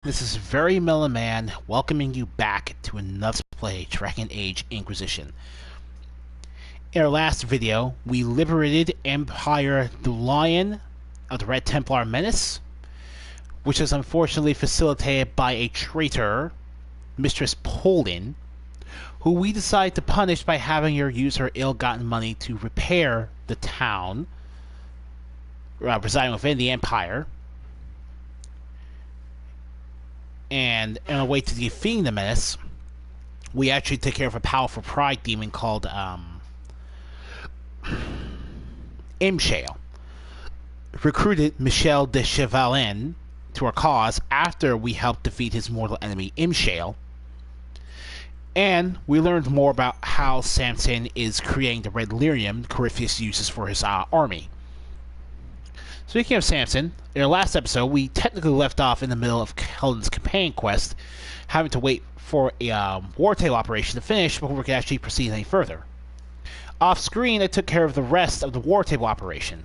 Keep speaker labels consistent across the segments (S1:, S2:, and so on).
S1: This is Very Mellow Man welcoming you back to another play, Dragon Age Inquisition. In our last video, we liberated Empire the Lion of the Red Templar Menace, which is unfortunately facilitated by a traitor, Mistress Polden, who we decide to punish by having her use her ill-gotten money to repair the town residing within the Empire. And on our way to defeating the menace, we actually take care of a powerful pride demon called Imshale. Recruited Michel de Chevalin to our cause after we helped defeat his mortal enemy Imshale. And we learned more about how Samson is creating the red lyrium Corypheus uses for his army. Speaking of Samson, in our last episode, we technically left off in the middle of Helen's companion quest, having to wait for a war table operation to finish before we could actually proceed any further. Off screen, I took care of the rest of the war table operation.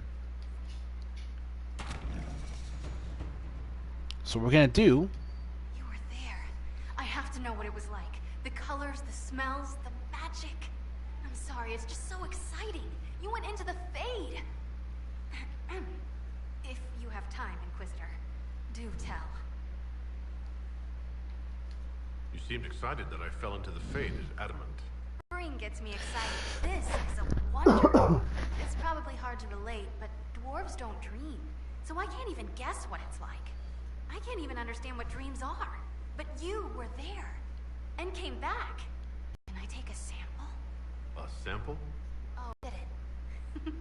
S1: So what we're going to do...
S2: You were there. I have to know what it was like. The colors, the smells, the magic. I'm sorry, it's just so exciting. You went into the Fade. If you have time, Inquisitor, do tell.
S3: You seemed excited that I fell into the Fade as adamant.
S2: Spring gets me excited. This is a wonder. It's probably hard to relate, but dwarves don't dream. So I can't even guess what it's like. I can't even understand what dreams are. But you were there. And came back. Can I take a sample?
S3: A sample?
S2: Oh, did it?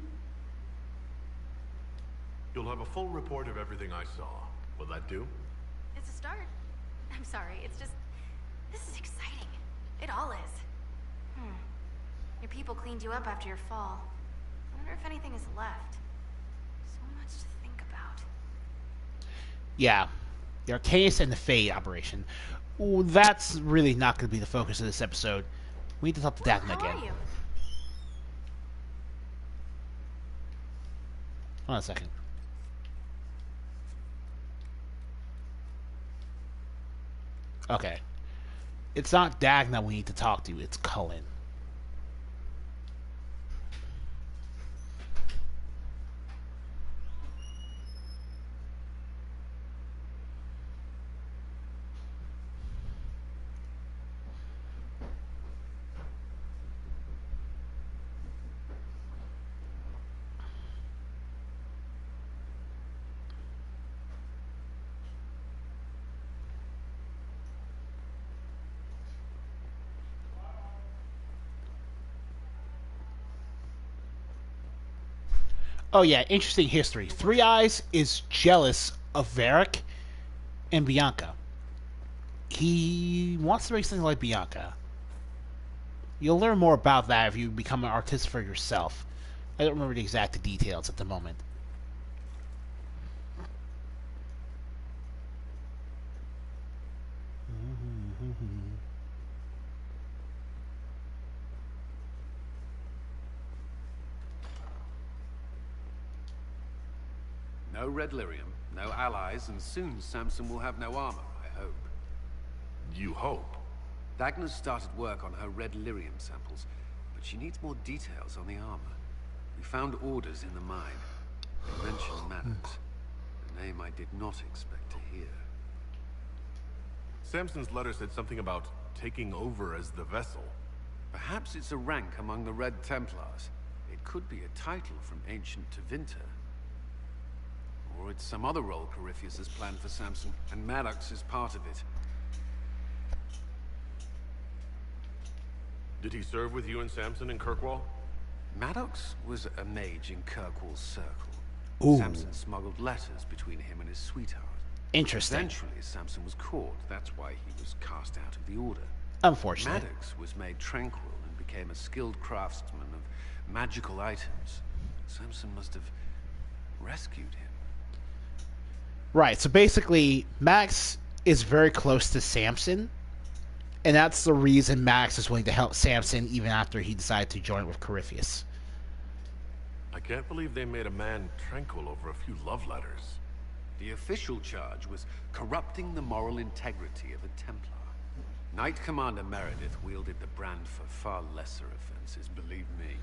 S3: You'll have a full report of everything I saw. Will that do?
S2: It's a start. I'm sorry, it's just... This is exciting. It all is. Your people cleaned you up after your fall. I wonder if anything is left. So much to think about.
S1: Yeah, the Arcanus and the Fade operation. Ooh, that's really not going to be the focus of this episode. We need to talk to Daphne again.
S2: How are you?
S1: Hold on a second. Okay. It's not Dagna we need to talk to, it's Cullen. Oh yeah, interesting history. Three Eyes is jealous of Varric and Bianca. He wants to make something like Bianca. You'll learn more about that if you become an artist for yourself. I don't remember the exact details at the moment.
S4: No red lyrium, no allies, and soon Samson will have no armor, I hope.
S3: You hope?
S4: Dagna's started work on her red lyrium samples, but she needs more details on the armor. We found orders in the mine. They mentioned Maddox, a name I did not expect to hear.
S3: Samson's letter said something about taking over as the vessel.
S4: Perhaps it's a rank among the Red Templars. It could be a title from ancient Tevinter. Or it's some other role Corypheus has planned for Samson, and Maddox is part of it.
S3: Did he serve with you and Samson in Kirkwall?
S4: Maddox was a mage in Kirkwall's circle.
S1: Ooh.
S4: Samson smuggled letters between him and his sweetheart.
S1: Interesting.
S4: Eventually, Samson was caught. That's why he was cast out of the order.
S1: Unfortunate.
S4: Maddox was made tranquil and became a skilled craftsman of magical items. Samson must have rescued him.
S1: Right, so basically, Max is very close to Samson, and that's the reason Max is willing to help Samson even after he decided to join with
S3: I can't believe they made a man tranquil over a few love letters.
S4: The official charge was corrupting the moral integrity of a Templar. Knight Commander Meredith wielded the brand for far lesser offenses, believe me.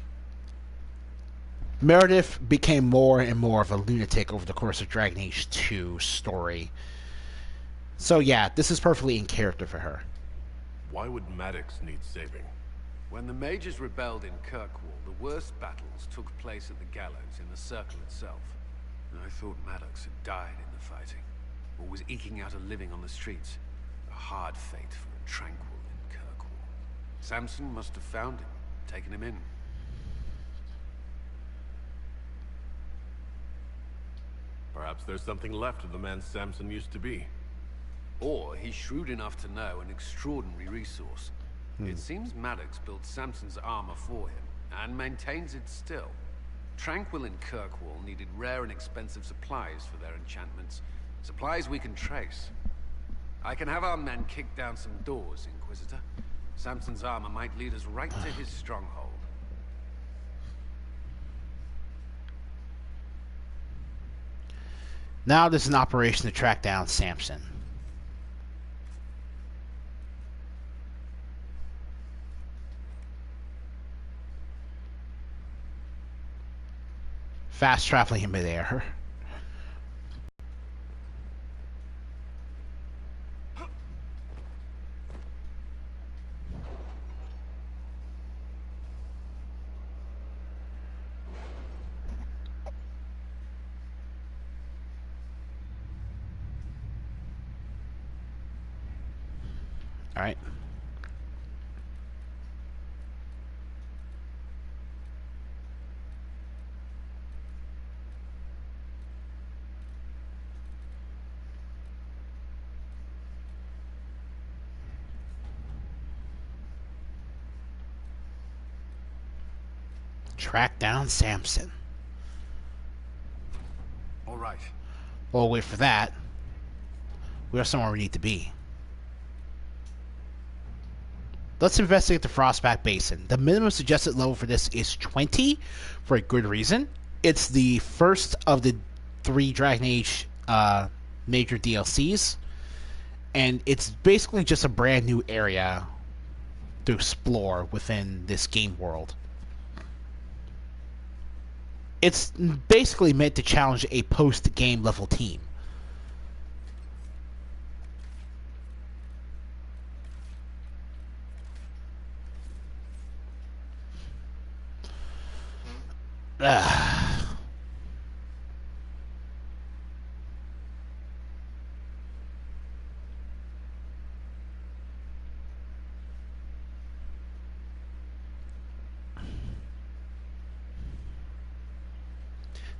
S1: Meredith became more and more of a lunatic over the course of Dragon Age 2 story. So yeah, this is perfectly in character for her.
S3: Why would Maddox need saving?
S4: When the mages rebelled in Kirkwall, the worst battles took place at the gallows in the circle itself. I thought Maddox had died in the fighting, or was eking out a living on the streets. A hard fate for a tranquil in Kirkwall. Samson must have found him, taken him in.
S3: Perhaps there's something left of the man Samson used to be.
S4: Or he's shrewd enough to know an extraordinary resource. It seems Maddox built Samson's armor for him, and maintains it still. Tranquil and Kirkwall needed rare and expensive supplies for their enchantments. Supplies we can trace. I can have our men kick down some doors, Inquisitor. Samson's armor might lead us right to his stronghold.
S1: Now there's an operation to track down Samson. Fast traveling in midair. All right. Track down Samson.
S4: All right.
S1: Well, wait for that. We're somewhere we need to be. Let's investigate the Frostback Basin. The minimum suggested level for this is 20, for a good reason. It's the first of the 3 Dragon Age major DLCs, and it's basically just a brand new area to explore within this game world. It's basically meant to challenge a post-game level team.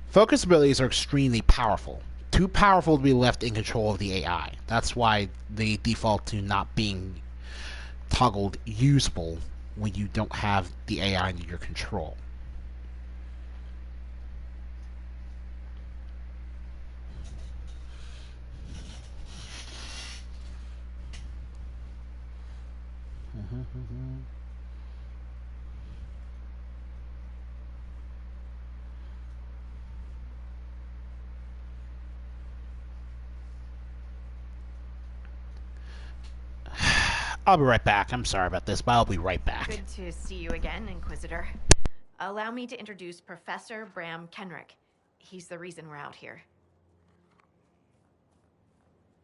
S1: Focus abilities are extremely powerful. Too powerful to be left in control of the AI. That's why they default to not being toggled usable when you don't have the AI under your control. I'll be right back. I'm sorry about this, but I'll be right back.
S5: Good to see you again, Inquisitor. Allow me to introduce Professor Bram Kenrick. He's the reason we're out here.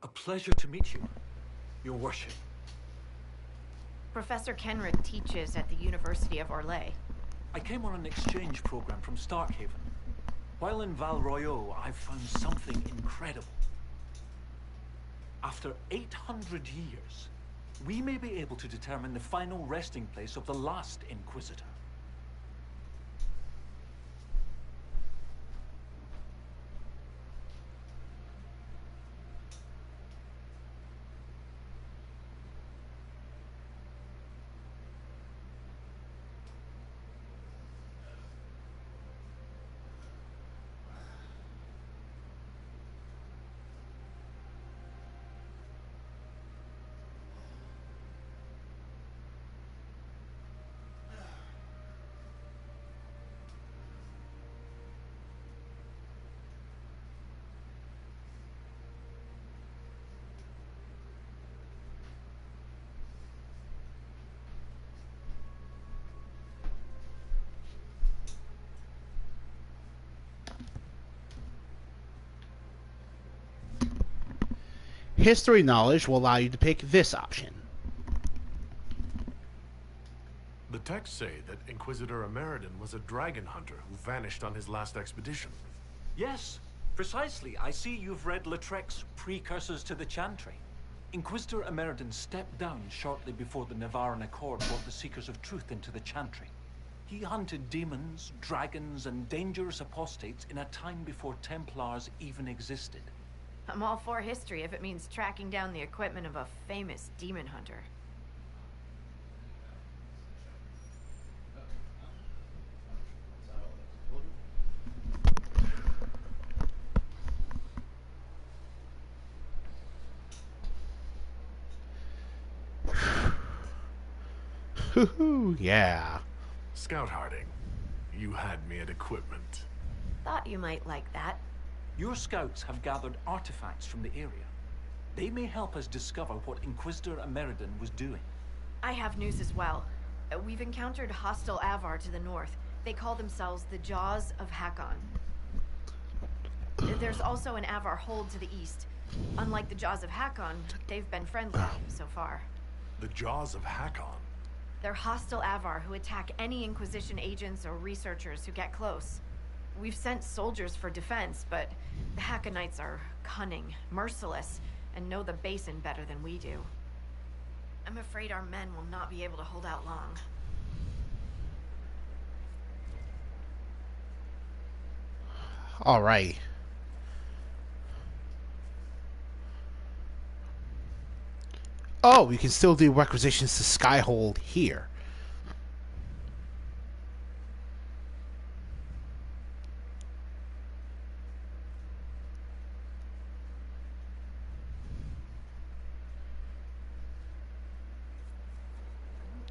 S6: A pleasure to meet you, Your Worship.
S5: Professor Kenrick teaches at the University of Orlais.
S6: I came on an exchange program from Starkhaven. While in Val Royeaux, I found something incredible. After 800 years, we may be able to determine the final resting place of the last Inquisitor.
S1: history knowledge will allow you to pick this option.
S3: The texts say that Inquisitor Ameridan was a dragon hunter who vanished on his last expedition.
S6: Yes, precisely. I see you've read Lautrec's Precursors to the Chantry. Inquisitor Ameridan stepped down shortly before the Nevarran Accord brought the Seekers of Truth into the Chantry. He hunted demons, dragons, and dangerous apostates in a time before Templars even existed.
S5: I'm all for history if it means tracking down the equipment of a famous demon hunter.
S1: Yeah.
S3: Scout Harding, you had me at equipment.
S5: Thought you might like that.
S6: Your scouts have gathered artifacts from the area. They may help us discover what Inquisitor Ameridan was doing.
S5: I have news as well. We've encountered hostile Avar to the north. They call themselves the Jaws of Hakon. There's also an Avar hold to the east. Unlike the Jaws of Hakon, they've been friendly so far.
S3: The Jaws of Hakon?
S5: They're hostile Avar who attack any Inquisition agents or researchers who get close. We've sent soldiers for defense, but the Hakonites are cunning, merciless, and know the Basin better than we do. I'm afraid our men will not be able to hold out long.
S1: All right. Oh, we can still do requisitions to Skyhold here.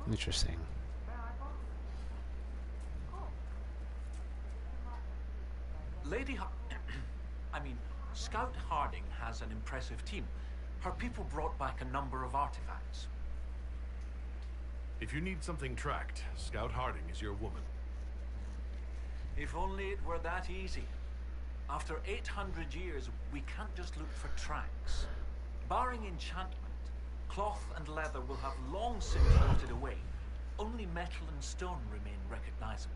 S1: Interesting.
S6: Scout Harding has an impressive team. Her people brought back a number of artifacts.
S3: If you need something tracked, Scout Harding is your woman.
S6: If only it were that easy. After 800 years, we can't just look for tracks. Barring enchantment, cloth and leather will have long since rotted away. Only metal and stone remain recognizable.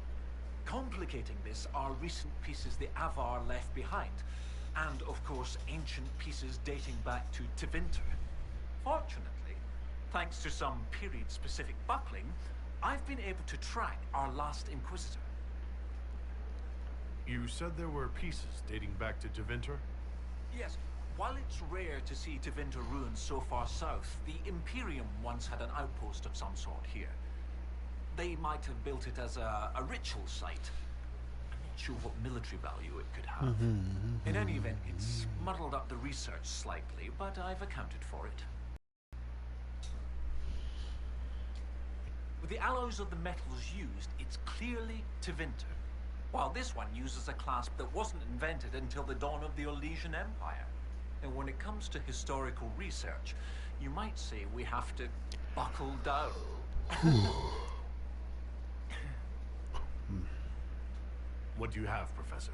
S6: Complicating this are recent pieces the Avar left behind, and of course ancient pieces dating back to Tevinter. Fortunately, thanks to some period-specific buckling, I've been able to track our last Inquisitor.
S3: You said there were pieces dating back to Tevinter?
S6: Yes. While it's rare to see Tevinter ruins so far south, the Imperium once had an outpost of some sort here. They might have built it as a ritual site. I'm not sure what military value it could have. In any event, it's muddled up the research slightly, but I've accounted for it. With the alloys of the metals used, it's clearly Tevinter, while this one uses a clasp that wasn't invented until the dawn of the Olesian Empire. And when it comes to historical research, you might say we have to buckle down.
S3: What do you have, Professor?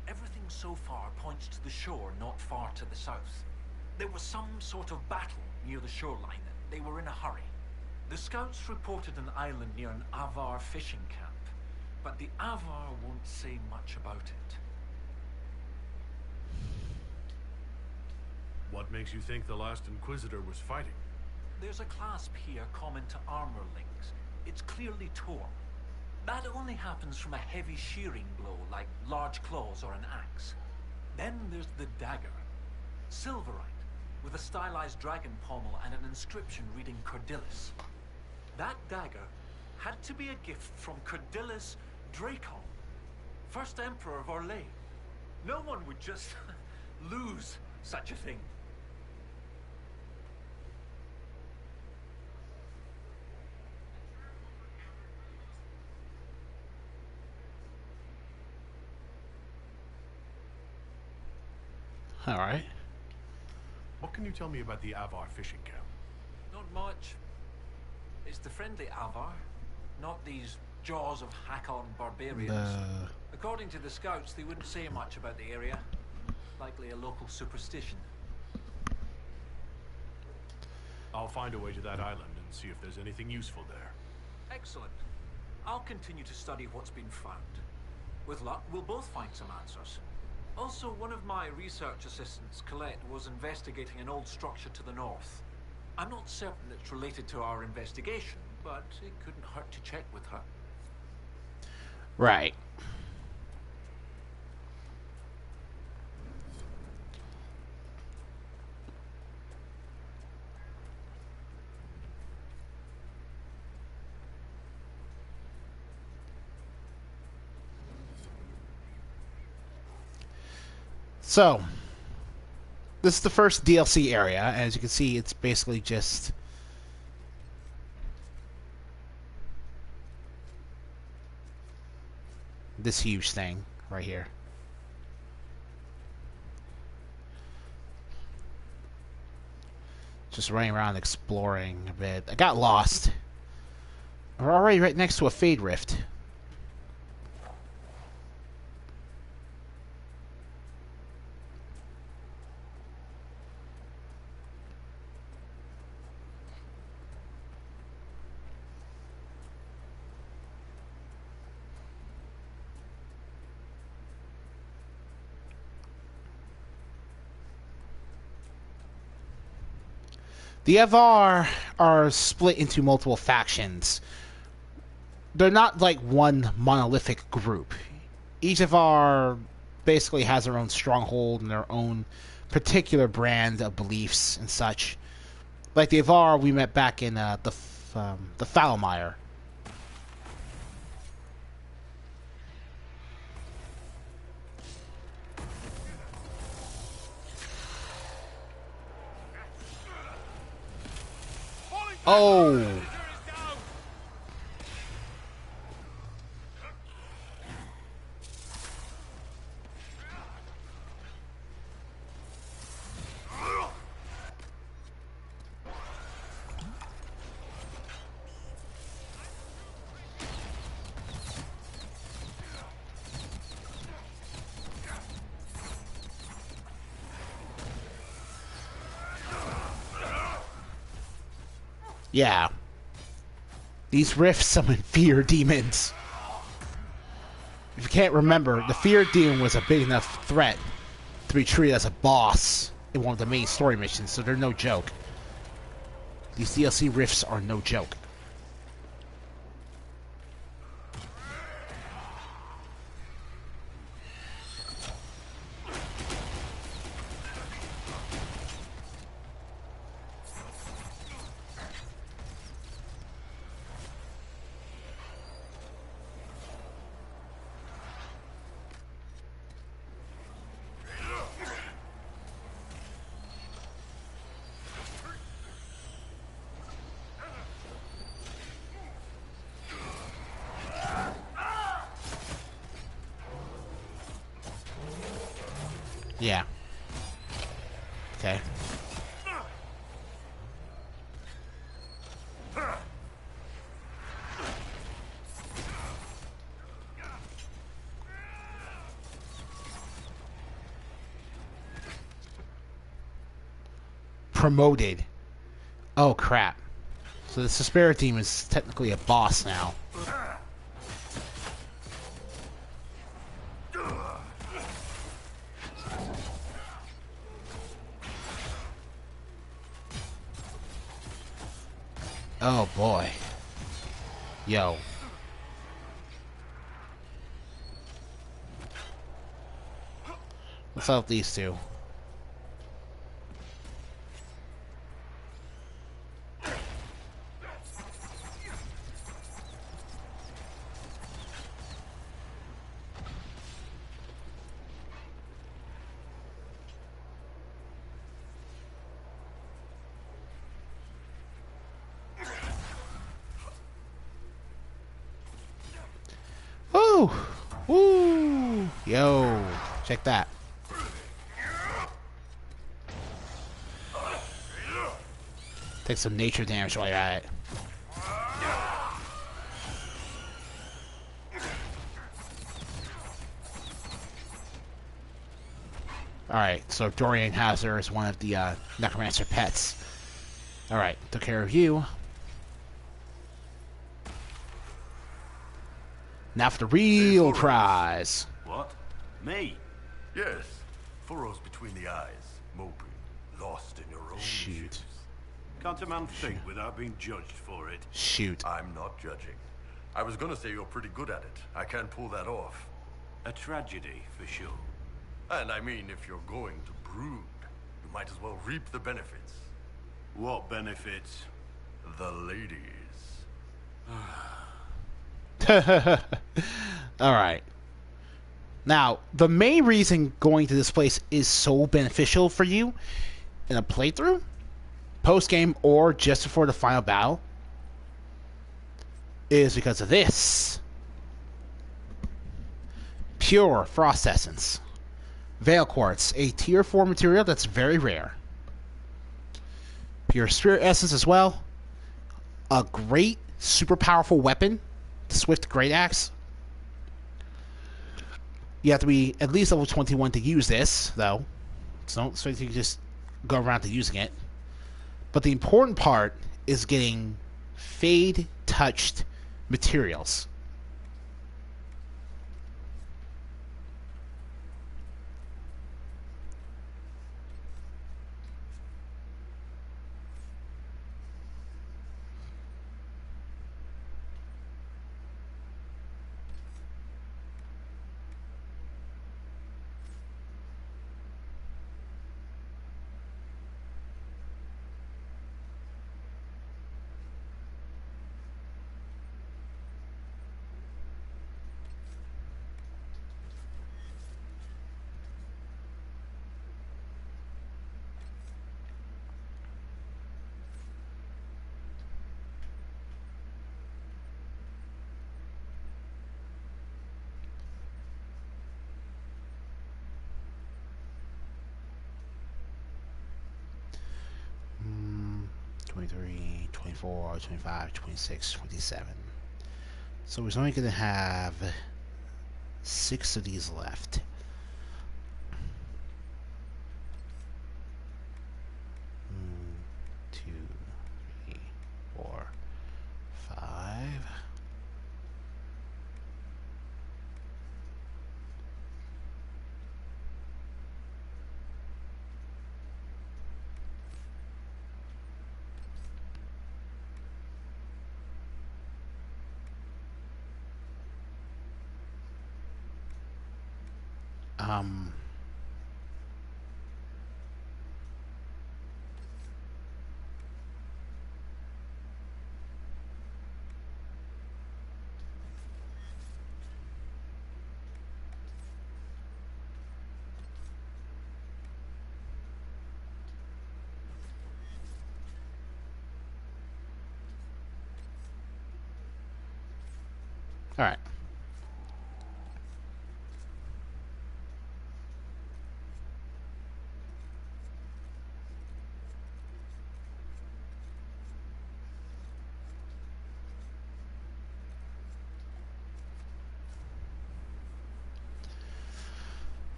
S6: Everything so far points to the shore not far to the south. There was some sort of battle near the shoreline. They were in a hurry. The scouts reported an island near an Avar fishing camp, but the Avar won't say much about it.
S3: What makes you think the last Inquisitor was fighting?
S6: There's a clasp here common to armor links. It's clearly torn. That only happens from a heavy shearing blow, like large claws or an axe. Then there's the dagger. Silverite, with a stylized dragon pommel and an inscription reading Cordilis. That dagger had to be a gift from Cordilis Dracon, first Emperor of Orlais. No one would just lose such a thing.
S1: All right.
S3: What can you tell me about the Avar fishing camp?
S6: Not much. It's the friendly Avar, not these Jaws of Hakon barbarians. According to the scouts, they wouldn't say much about the area. Likely a local superstition.
S3: I'll find a way to that island and see if there's anything useful there.
S6: Excellent. I'll continue to study what's been found. With luck, we'll both find some answers. Also, one of my research assistants, Colette, was investigating an old structure to the north. I'm not certain it's related to our investigation, but it couldn't hurt to check with her.
S1: Right. So, this is the first DLC area. As you can see, it's basically just this huge thing right here. Just running around exploring a bit. I got lost. We're already right next to a Fade Rift. The Avar are split into multiple factions. They're not like one monolithic group. Each Avar basically has their own stronghold and their own particular brand of beliefs and such. Like the Avar we met back in the Falmire. Oh! Yeah. These rifts summon fear demons. If you can't remember, the fear demon was a big enough threat to be treated as a boss in one of the main story missions, so they're no joke. These DLC rifts are no joke. Yeah. Okay. Promoted. Oh crap. So the Suspera team is technically a boss now. Oh boy. Yo. Let's help these two. Woo! Woo! Yo, check that. Take some nature damage while you're at it. Alright, so Dorian has her as one of the Necromancer pets. Alright, took care of you. Now for the real prize.
S7: What? Me?
S3: Yes. Furrows between the eyes. Moping. Lost in your own
S1: Shoot.
S3: shoes.
S7: Can't a man think without being judged for it?
S1: Shoot.
S3: I'm not judging. I was gonna say you're pretty good at it. I can't pull that off.
S7: A tragedy, for sure.
S3: And I mean, if you're going to brood, you might as well reap the benefits.
S7: What benefits?
S3: The ladies.
S1: Alright. Now, the main reason going to this place is so beneficial for you in a playthrough, post-game, or just before the final battle is because of this. Pure Frost Essence. Veil Quartz, a tier 4 material that's very rare. Pure Spirit Essence as well. A great, super powerful weapon. The Swift Great Axe. You have to be at least level 21 to use this, though. So don't expect you to just go around to using it. But the important part is getting Fade-touched materials. Mm, 23, 24, 25, 26, 27. So we're only going to have 6 of these left. Two, three, 4, 5. All right.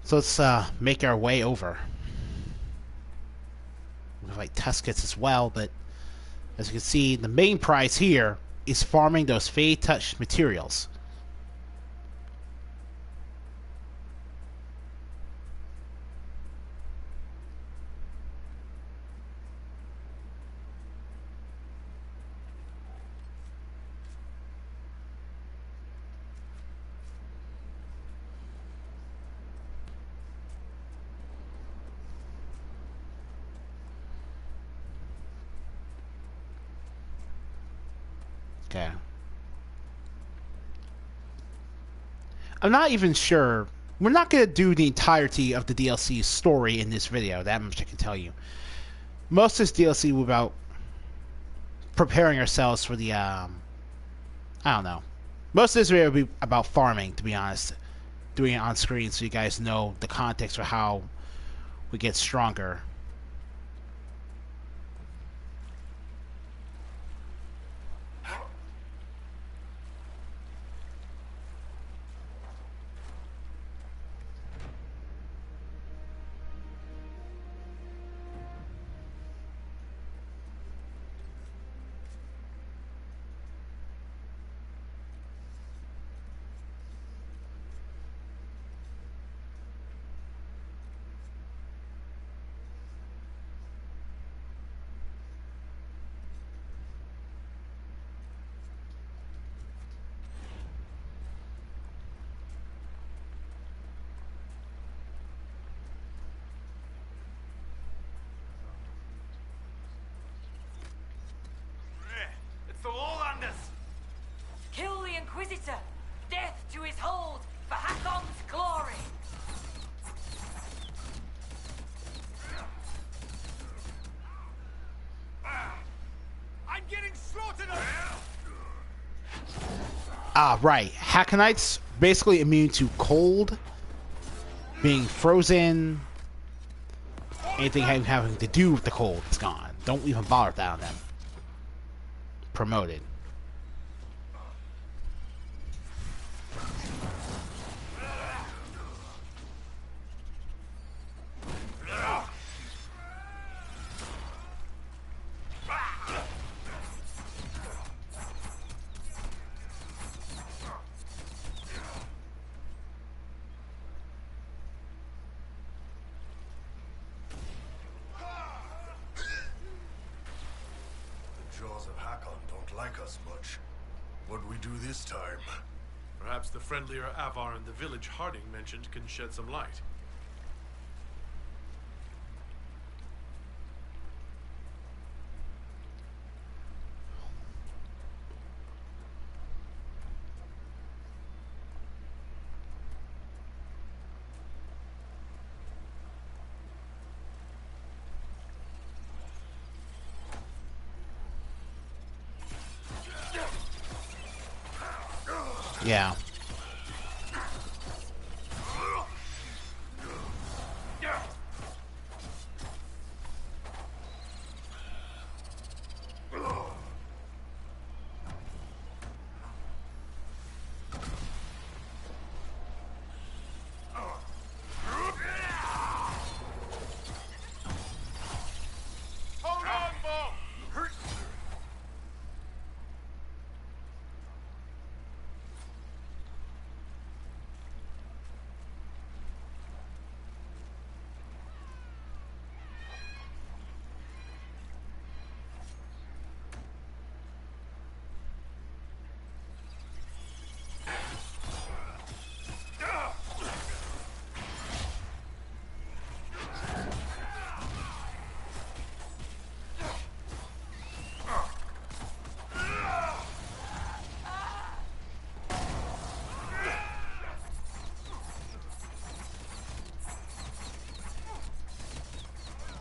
S1: So let's make our way over. We have like test kits as well, but as you can see, the main prize here is farming those Fade touched materials. Okay. I'm not even sure. We're not going to do the entirety of the DLC story in this video. That much I can tell you. Most of this DLC will be about preparing ourselves for the, I don't know. Most of this video will be about farming, to be honest. Doing it on screen so you guys know the context for how we get stronger.
S8: told for Hakon's glory.
S7: I'm getting slaughtered.
S1: Ah, right. Hackonites basically immune to cold, being frozen, anything having to do with the cold is gone. Don't even bother with that on them. Promoted.
S3: Like us much. What'd we do this time? Perhaps the friendlier Avar in the village Harding mentioned can shed some light.
S1: Yeah.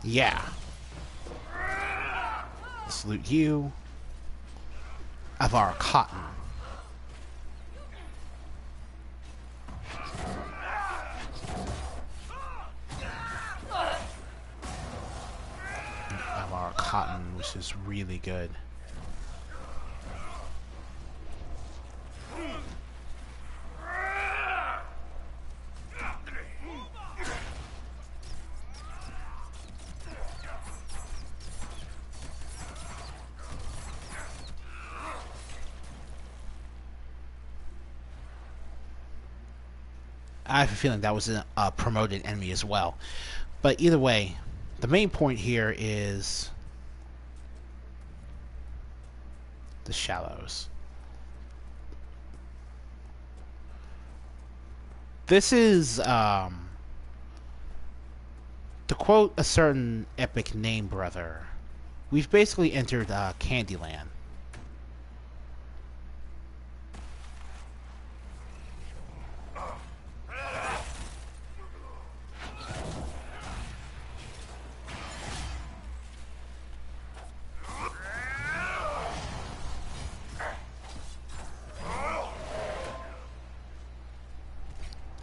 S1: Yeah. Salute you. Avar Cotton. Avar Cotton, which is really good. I have a feeling that was a promoted enemy as well. But either way, the main point here is the Shallows. This is, to quote a certain epic name brother, we've basically entered Candyland.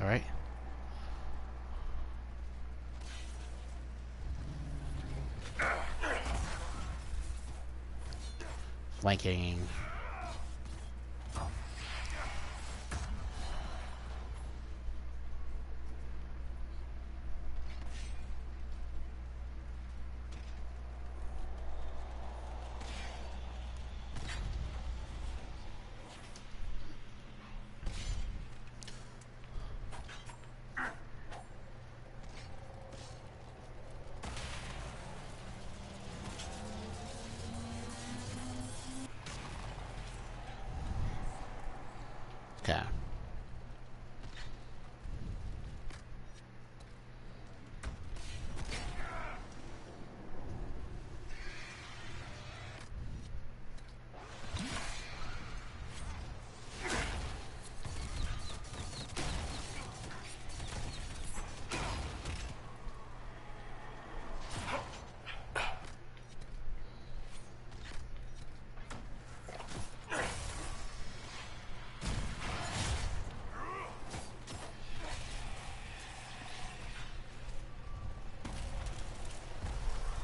S1: Alright. Flanking. Okay.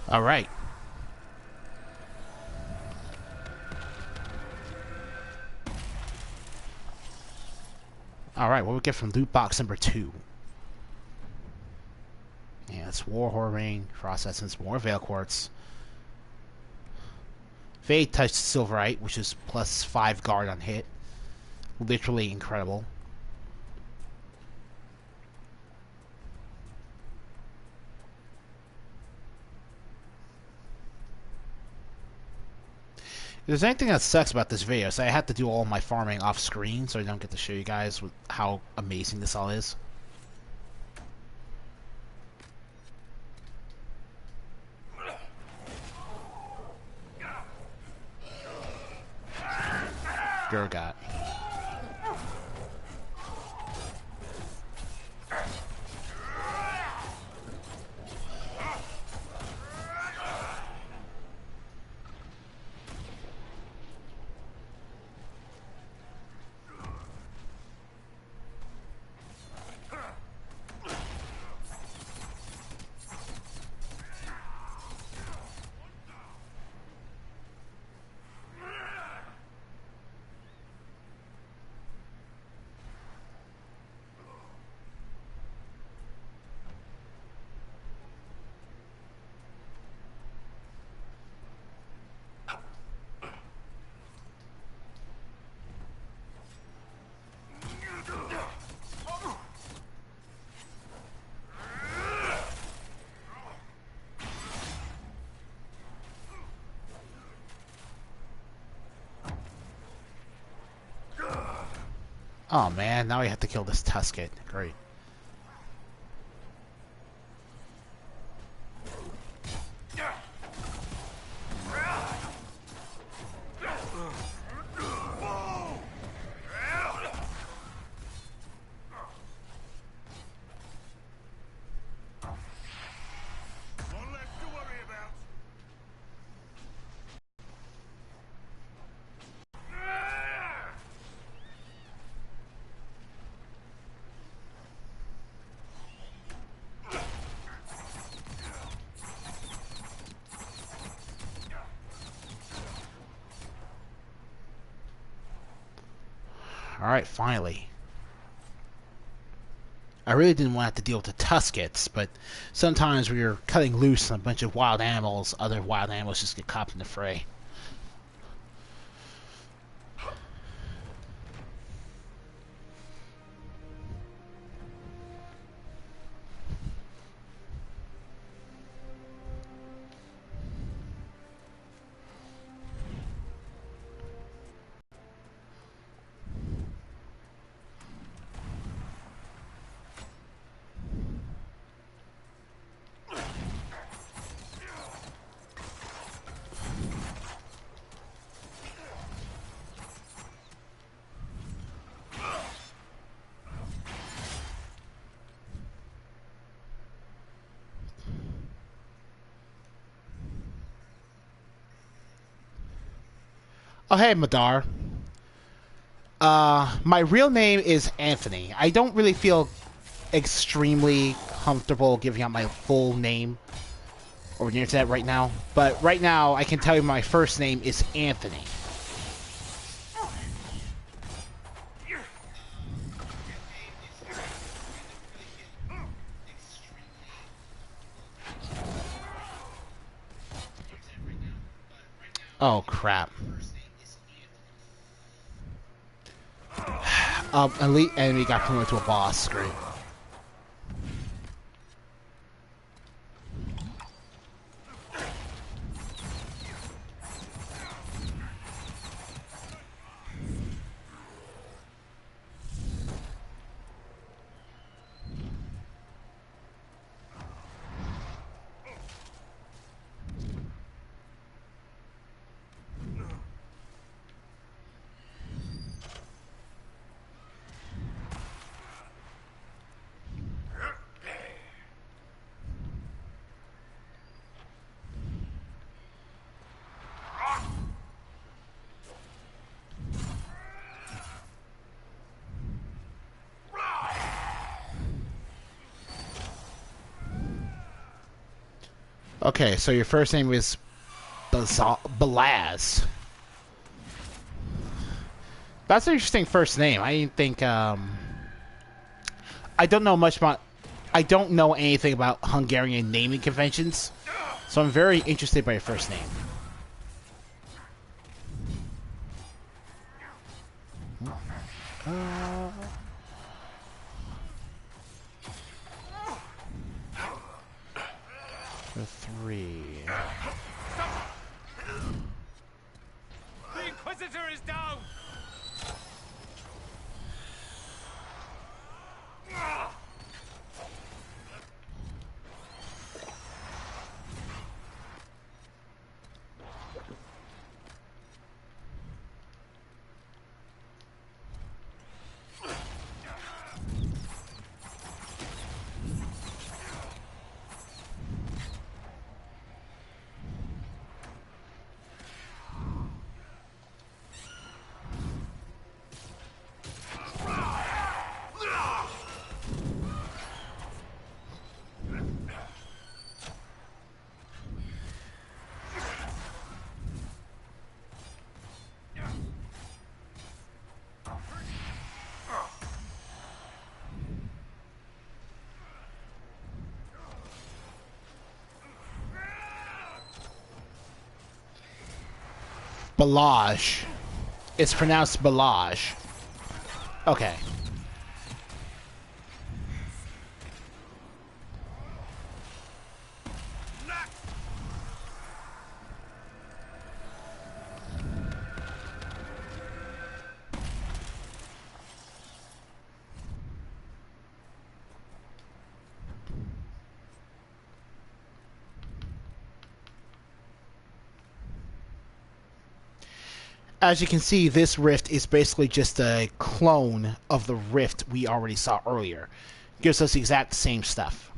S1: Alright. Alright, what do we get from loot box number 2? Yeah, it's War Horror Ring, Frost Essence, more Veil Quartz. Fade Touch Silverite, which is plus 5 guard on hit. Literally incredible. If there's anything that sucks about this video, so I have to do all my farming off screen, so I don't get to show you guys how amazing this all is. Gurgot. Oh man, now we have to kill this Tusket. Great. Alright, finally. I really didn't want to have to deal with the Tuskets, but sometimes when you're cutting loose on a bunch of wild animals, other wild animals just get caught in the fray. Oh, hey, Madar. My real name is Anthony. I don't really feel extremely comfortable giving out my full name over the internet right now. But right now, I can tell you my first name is Anthony. Oh, crap. Elite enemy got promoted to a boss. Great. Okay, so your first name is Balaz. That's an interesting first name. I didn't think. I don't know much about. I don't know anything about Hungarian naming conventions, so I'm very interested by your first name. For 3.
S6: The Inquisitor is down!
S1: Balaj. It's pronounced Balaj. Okay. As you can see, this rift is basically just a clone of the rift we already saw earlier. Gives us the exact same stuff.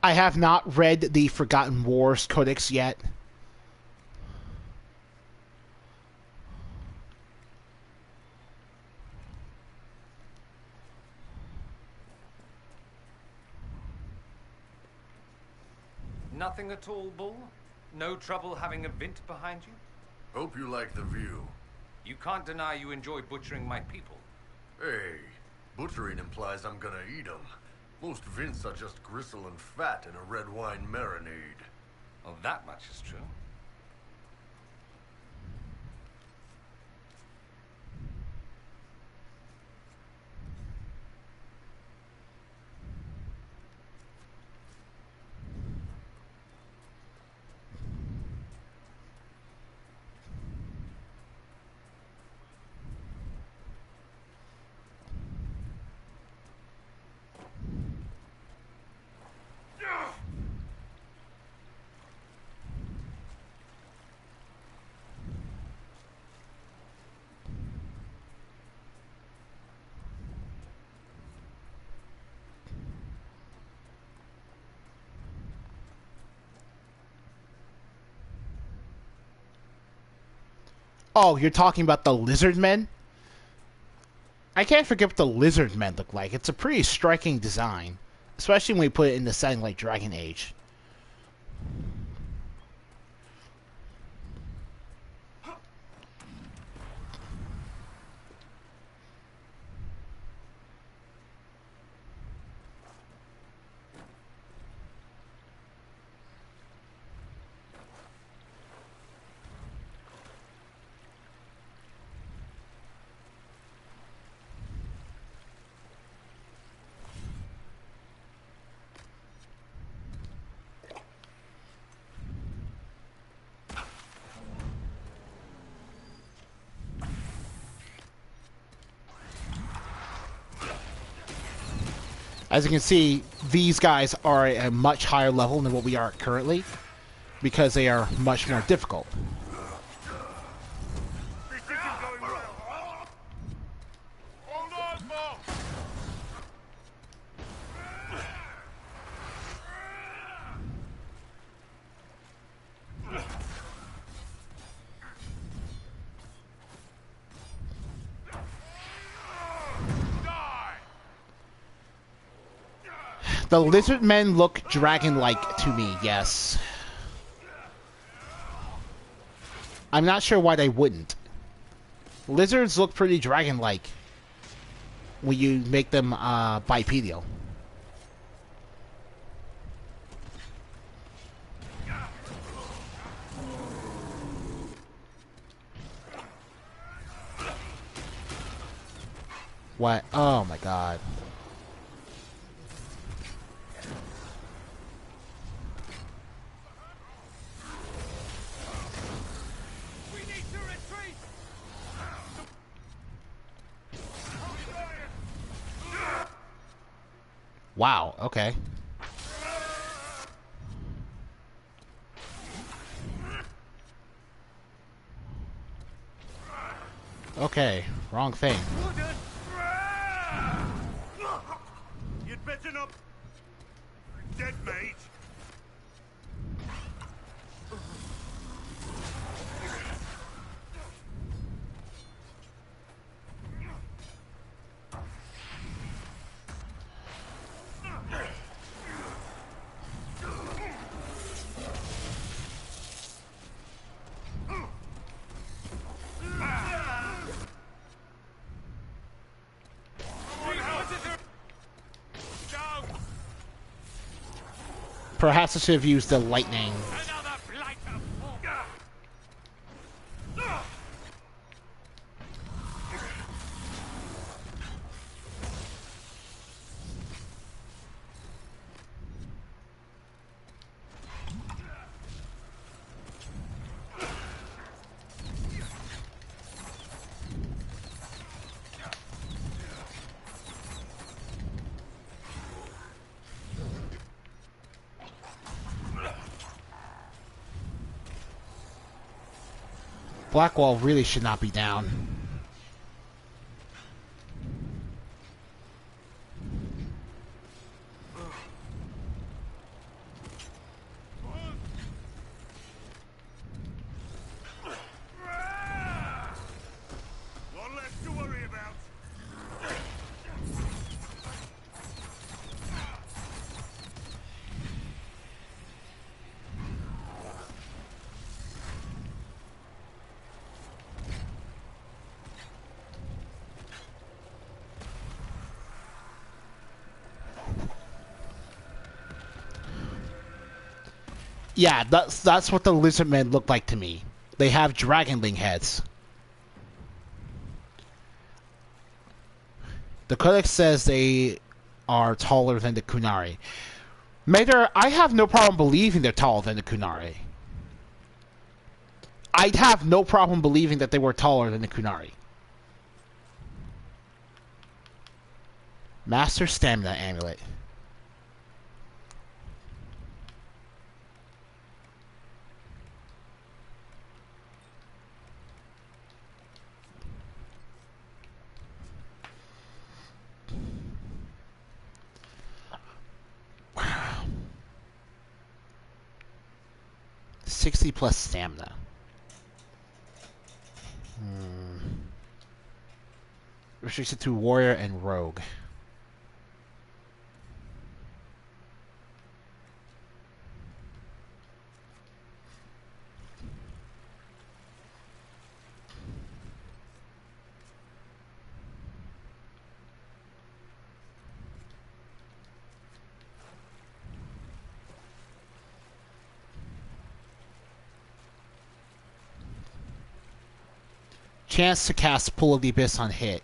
S1: I have not read the Forgotten Wars Codex yet.
S9: Nothing at all, Bull? No trouble having a Vint behind you?
S3: Hope you like the view.
S9: You can't deny you enjoy butchering my people.
S3: Hey, butchering implies I'm gonna eat them. Most Vints are just gristle and fat in a red wine marinade.
S9: Well, that much is true.
S1: Oh, you're talking about the lizard men? I can't forget what the lizard men look like. It's a pretty striking design, especially when we put it in the setting like Dragon Age. As you can see, these guys are at a much higher level than what we are currently, because they are much more difficult. The lizard men look dragon-like to me, yes. I'm not sure why they wouldn't. Lizards look pretty dragon-like when you make them bipedal. What? Oh my god. Wow, okay. Okay, wrong thing.
S7: You'd better not... Dead, mate.
S1: Perhaps I should have used the lightning. Blackwall really should not be down.
S7: One less to worry about.
S1: Yeah, that's what the lizard men look like to me. They have dragonling heads. The codex says they are taller than the Kunari. Mater, I have no problem believing they're taller than the Kunari. I'd have no problem believing that they were taller than the Kunari. Master Stamina Amulet. Wow. 60 plus stamina. Restricted to warrior and rogue. Chance to cast Pull of the Abyss on hit.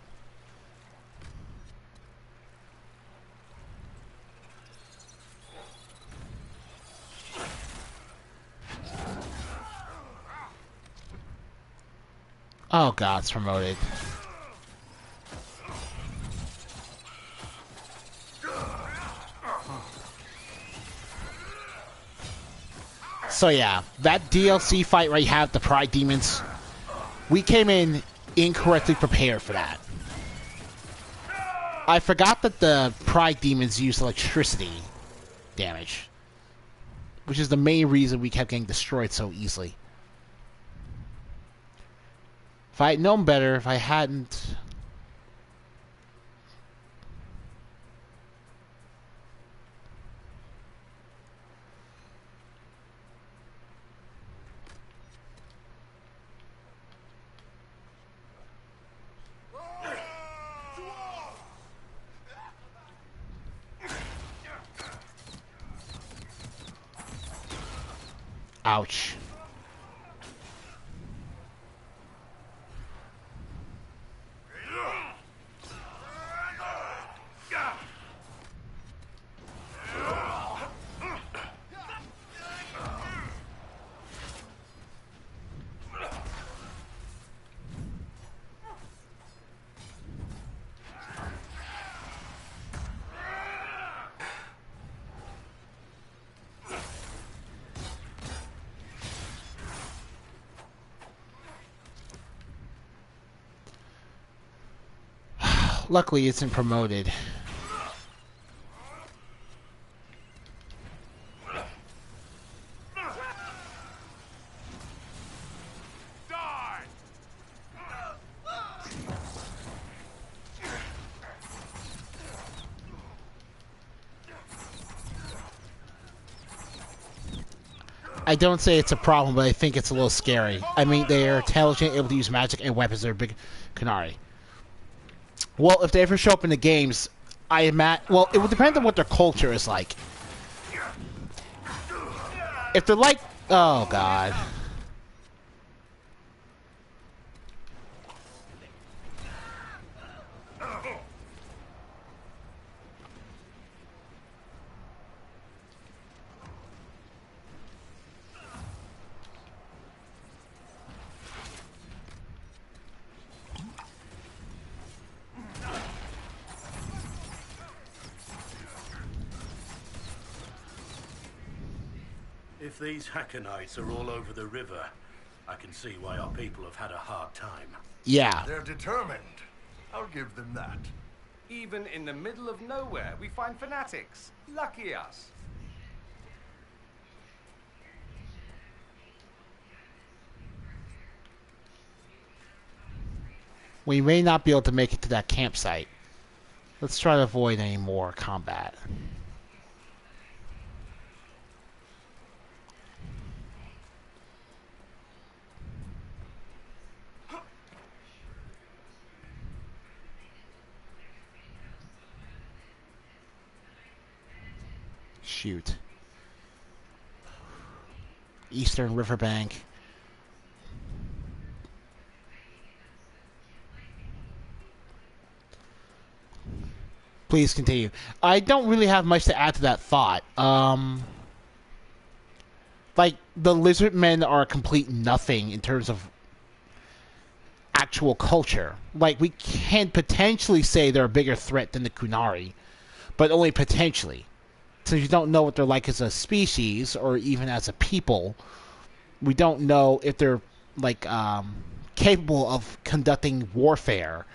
S1: Oh god, it's promoted. So yeah, that DLC fight where you have the Pride Demons, we came in incorrectly prepared for that. I forgot that the Pride Demons use electricity damage, which is the main reason we kept getting destroyed so easily. If I had known better, if I hadn't... Ouch. Luckily, it isn't promoted. I don't say it's a problem, but I think it's a little scary. I mean, they are intelligent, able to use magic and weapons that are big Kunari. Well, if they ever show up in the games, I imagine... Well, it would depend on what their culture is like. If they're like... Oh, God.
S7: If these Hackonites are all over the river, I can see why our people have had a hard time.
S1: Yeah.
S3: They're determined. I'll give them that.
S9: Even in the middle of nowhere, we find fanatics. Lucky us.
S1: We may not be able to make it to that campsite. Let's try to avoid any more combat. Shoot. Eastern Riverbank. Please continue. I don't really have much to add to that thought. Like, the lizard men are complete nothing in terms of actual culture. Like, we can potentially say they're a bigger threat than the Kunari, but only potentially. Since you don't know what they're like as a species, or even as a people, we don't know if they're, like, capable of conducting warfare,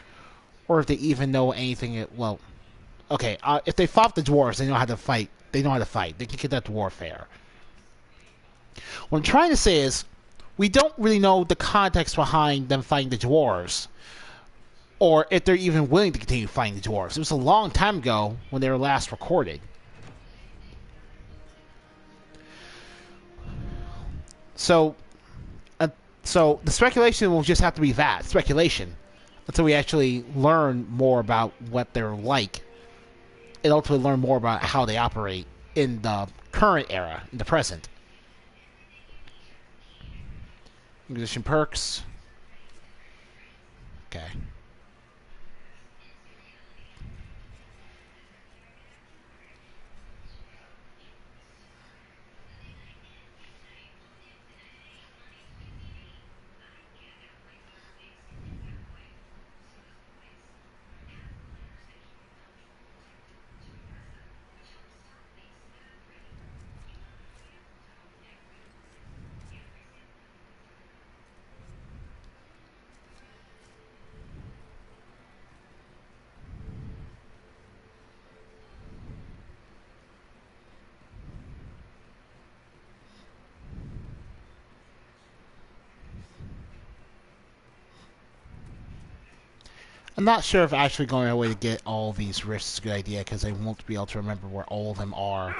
S1: or if they even know anything, well... Okay, if they fought the dwarves, they know how to fight. They know how to fight. They can conduct warfare. What I'm trying to say is, we don't really know the context behind them fighting the dwarves, or if they're even willing to continue fighting the dwarves. It was a long time ago when they were last recorded. So the speculation will just have to be that, speculation, until we actually learn more about what they're like, and ultimately learn more about how they operate in the current era, in the present. Inquisition perks. Okay. I'm not sure if actually going away to get all these rifts is a good idea, because I won't be able to remember where all of them are.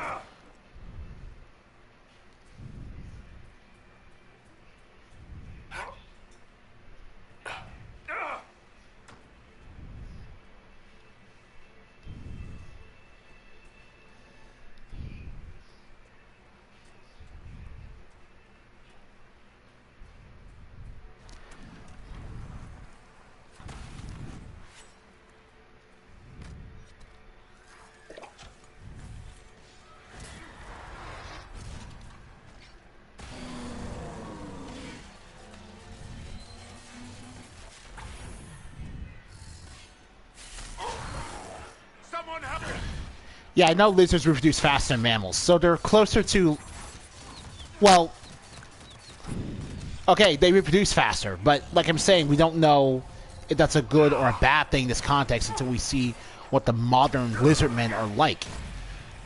S1: Yeah, I know lizards reproduce faster than mammals, so they're closer to... Well... Okay, they reproduce faster, but like I'm saying, we don't know if that's a good or a bad thing in this context until we see what the modern lizard men are like.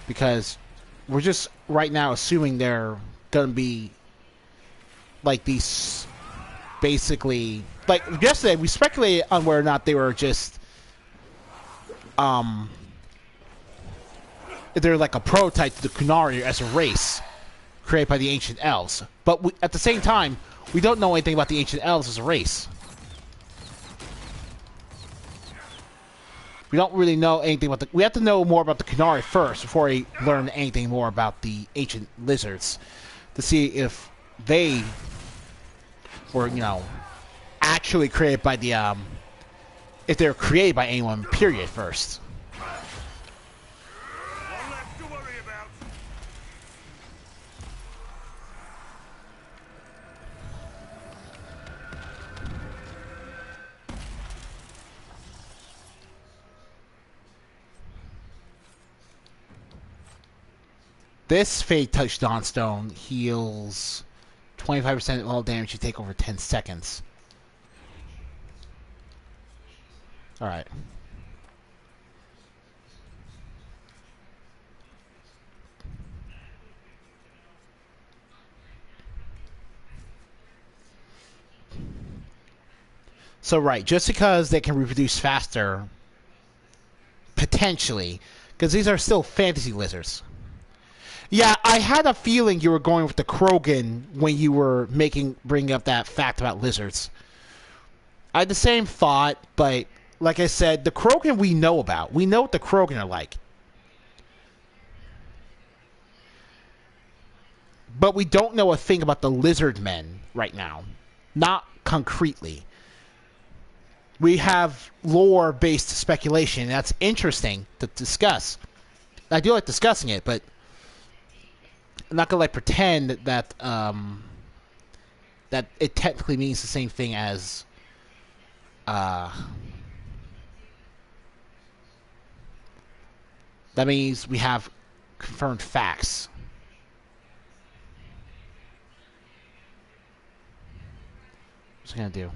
S1: Because we're just right now assuming they're gonna be like these... Basically... Like, yesterday we speculated on whether or not they were just... They're like a prototype to the Kunari as a race created by the ancient elves. But at the same time, we don't know anything about the ancient elves as a race. We don't really know anything about the... We have to know more about the Kunari first before we learn anything more about the ancient lizards to see if they were, you know, actually created by the... if they were created by anyone, period, first. This Fate Touch Dawnstone heals 25% of all damage you take over 10 seconds. Alright. So, right, just because they can reproduce faster, potentially, because these are still fantasy lizards. Yeah, I had a feeling you were going with the Krogan when you were bringing up that fact about lizards. I had the same thought, but like I said, the Krogan we know about. We know what the Krogan are like. But we don't know a thing about the lizard men right now. Not concretely. We have lore-based speculation, and that's interesting to discuss. I do like discussing it, but I'm not gonna pretend that that it technically means the same thing as that means we have confirmed facts. What's it gonna do?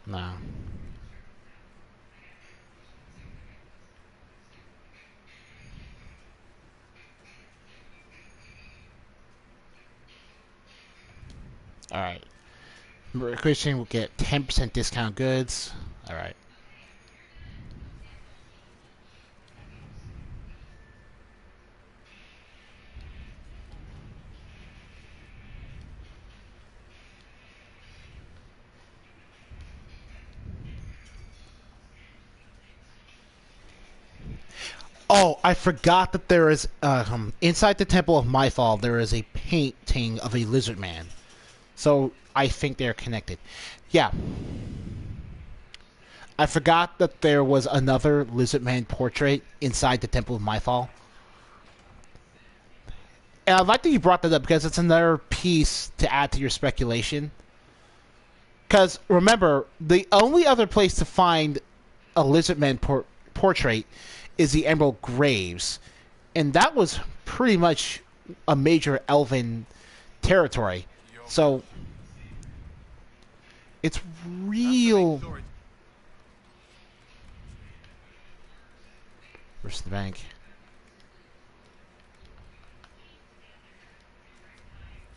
S1: No. Alright. Christian will get 10% discount goods. Alright. Oh, I forgot that there is inside the Temple of Mythal. There is a painting of a lizard man. So I think they're connected. Yeah. I forgot that there was another lizard man portrait inside the Temple of Mythal. And I like that you brought that up because it's another piece to add to your speculation. Because remember, the only other place to find a lizard man portrait is the Emerald Graves, and that was pretty much a major elven territory. So it's real. Where's the bank?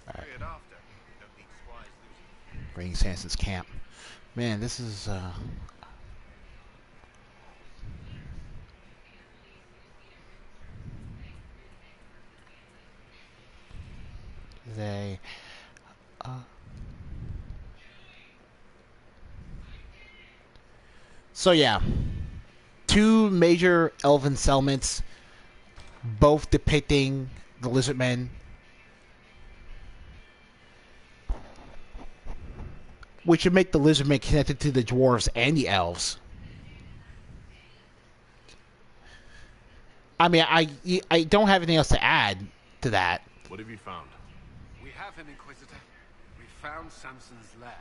S1: All right. Bringing Sansa's camp. Man, this is they so yeah, two major elven settlements, both depicting the lizardmen, which would make the lizardmen connected to the dwarves and the elves. I mean, I don't have anything else to add to that.
S3: What have you found?
S4: We have him, Inquisitor. We found Samson's lair.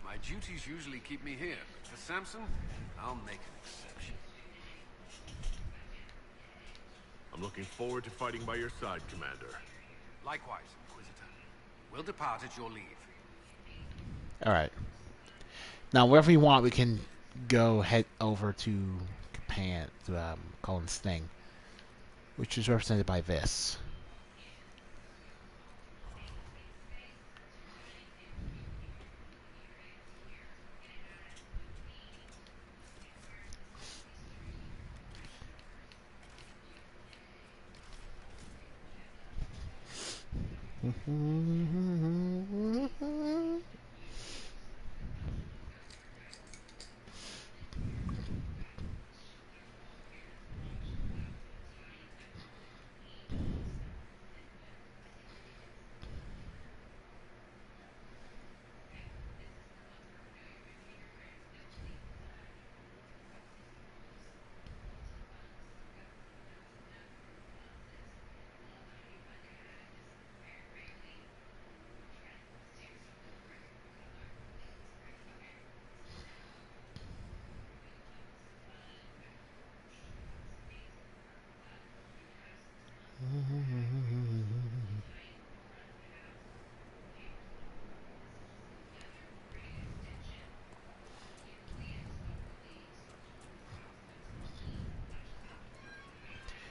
S4: My duties usually keep me here, but for Samson, I'll make an exception.
S3: I'm looking forward to fighting by your side, Commander.
S4: Likewise, Inquisitor. We'll depart at your leave.
S1: Alright. Now, wherever you want, we can go head over to Japan, to Colin's thing, which is represented by this.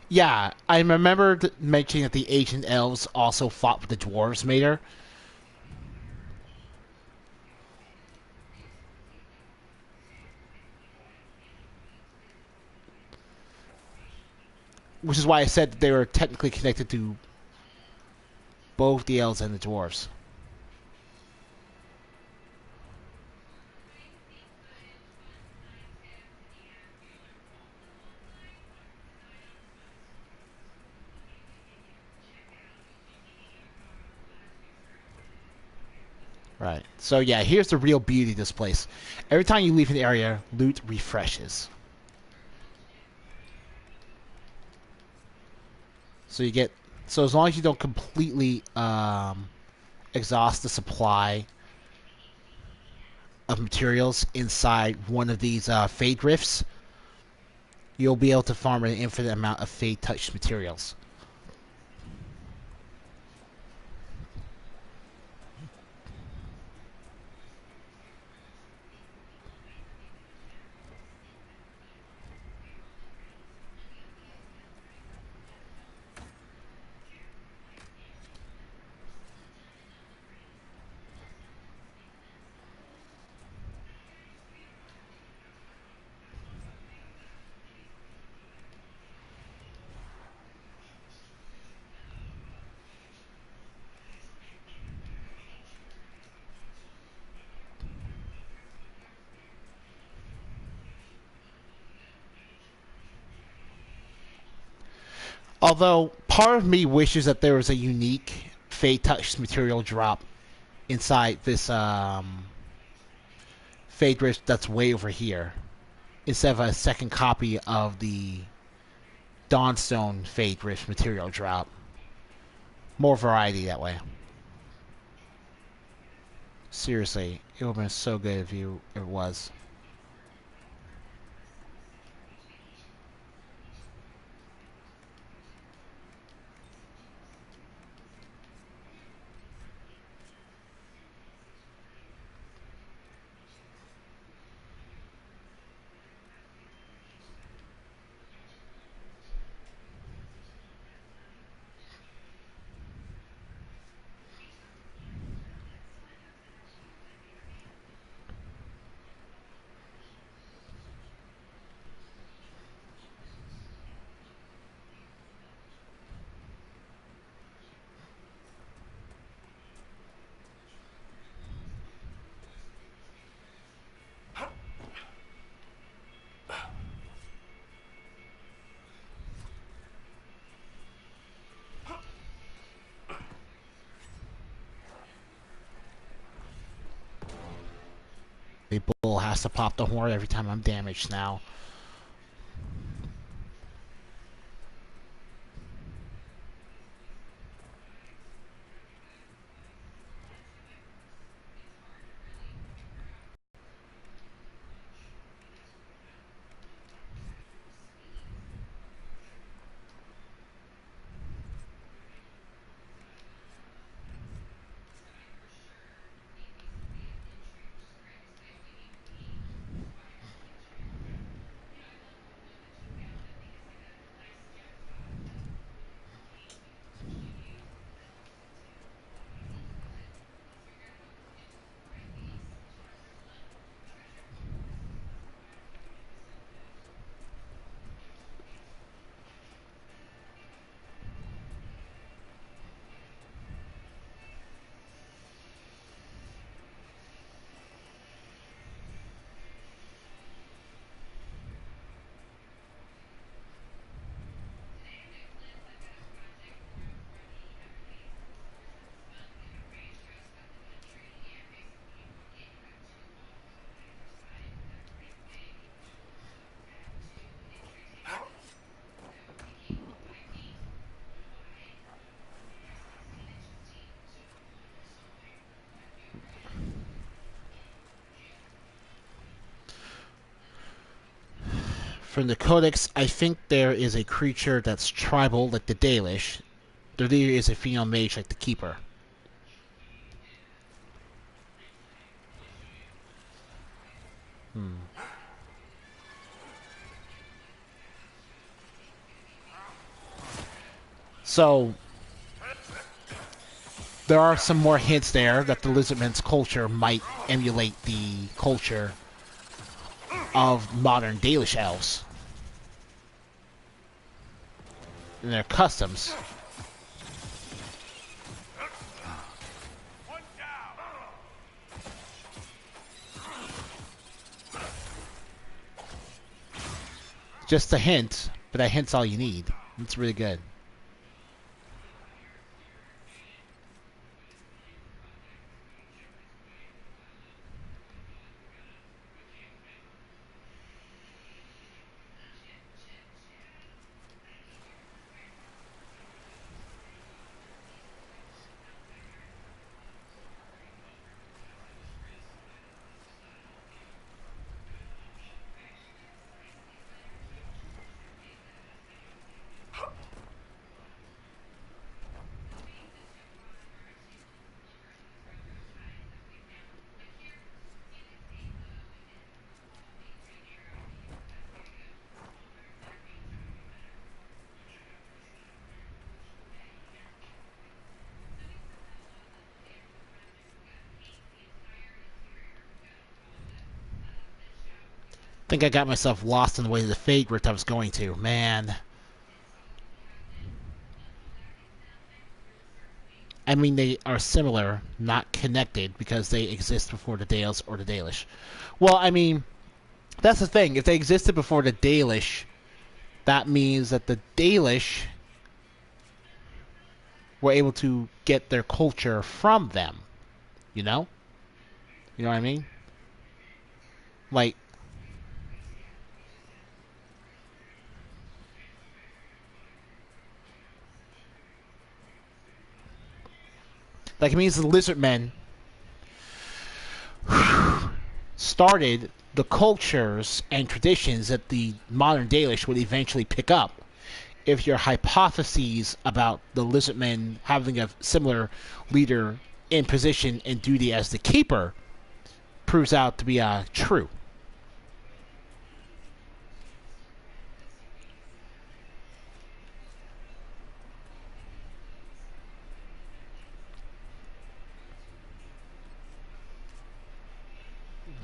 S1: Yeah, I remember mentioning that the ancient elves also fought with the dwarves, Mater. Which is why I said that they were technically connected to both the elves and the dwarves. Right. So yeah, here's the real beauty of this place. Every time you leave an area, loot refreshes. So you get... So as long as you don't completely exhaust the supply of materials inside one of these Fade Rifts, you'll be able to farm an infinite amount of Fade Touched materials. Although, part of me wishes that there was a unique Fade Touch material drop inside this Fade Rift that's way over here, instead of a second copy of the Dawnstone Fade Rift material drop. More variety that way. Seriously, it would have been so good if it was. The bull has to pop the horn every time I'm damaged now. From the Codex, I think there is a creature that's tribal, like the Dalish. There is a female mage, like the Keeper. So, there are some more hints there that the Lizardmen's culture might emulate the culture of modern Dalish elves and their customs. Just a hint, but that hint's all you need. It's really good. I think I got myself lost in the way to the Fade Rift I was going to. Man. I mean, they are similar, not connected, because they exist before the Dales or the Dalish. Well, I mean, that's the thing. If they existed before the Dalish, that means that the Dalish were able to get their culture from them. You know? You know what I mean? Like, it means the lizard men started the cultures and traditions that the modern Dalish would eventually pick up. If your hypotheses about the lizard men having a similar leader in position and duty as the keeper proves out to be true.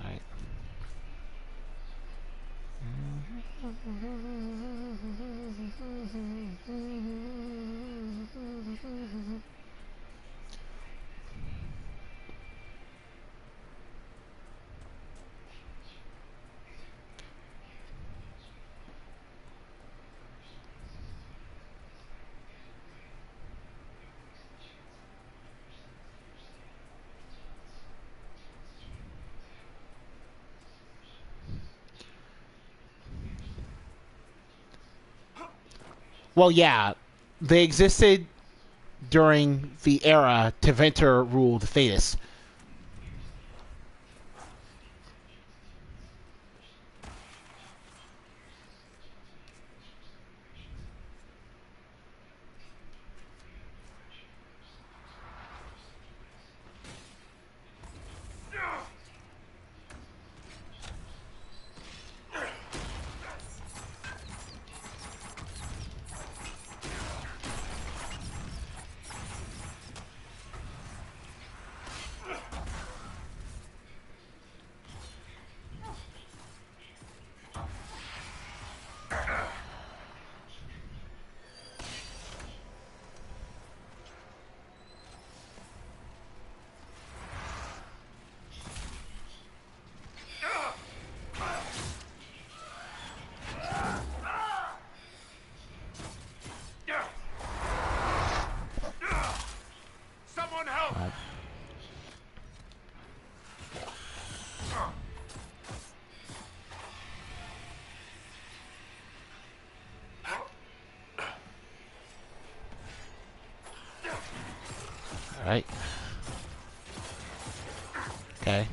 S1: Right. Well, yeah, they existed during the era Tevinter ruled Thetis. Right. Okay.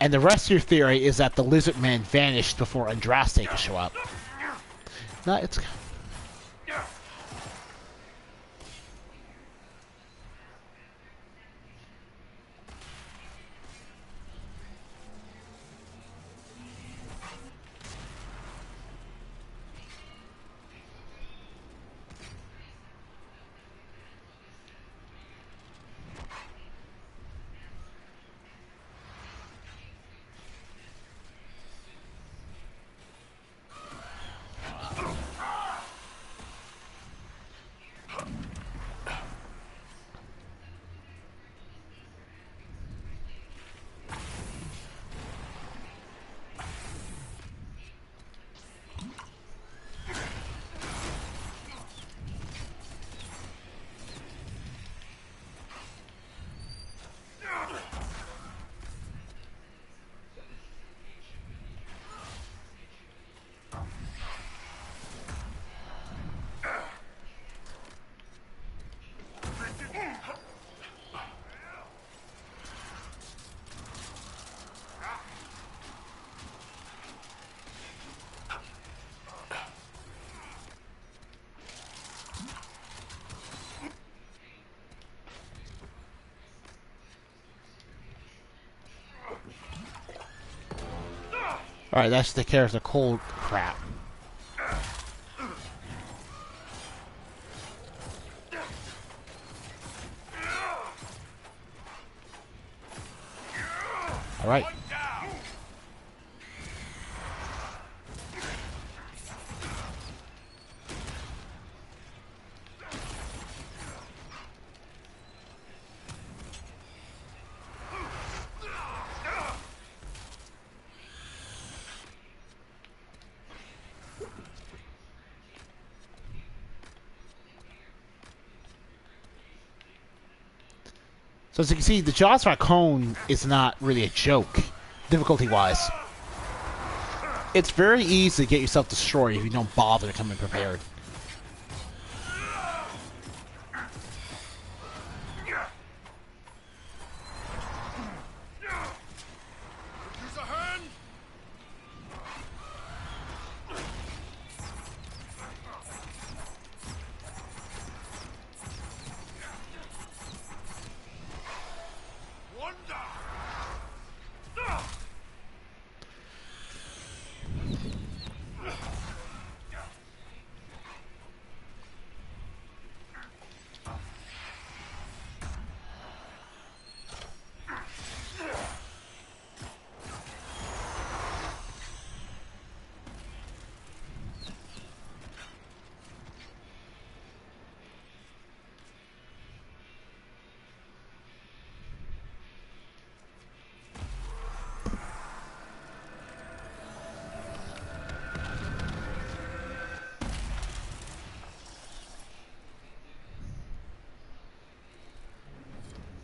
S1: And the rest of your theory is that the lizard men vanished before Andraste could show up. No, it's... Alright, that's the character cold crap. Alright. So as you can see, the Josra cone is not really a joke, difficulty-wise. It's very easy to get yourself destroyed if you don't bother to come in prepared.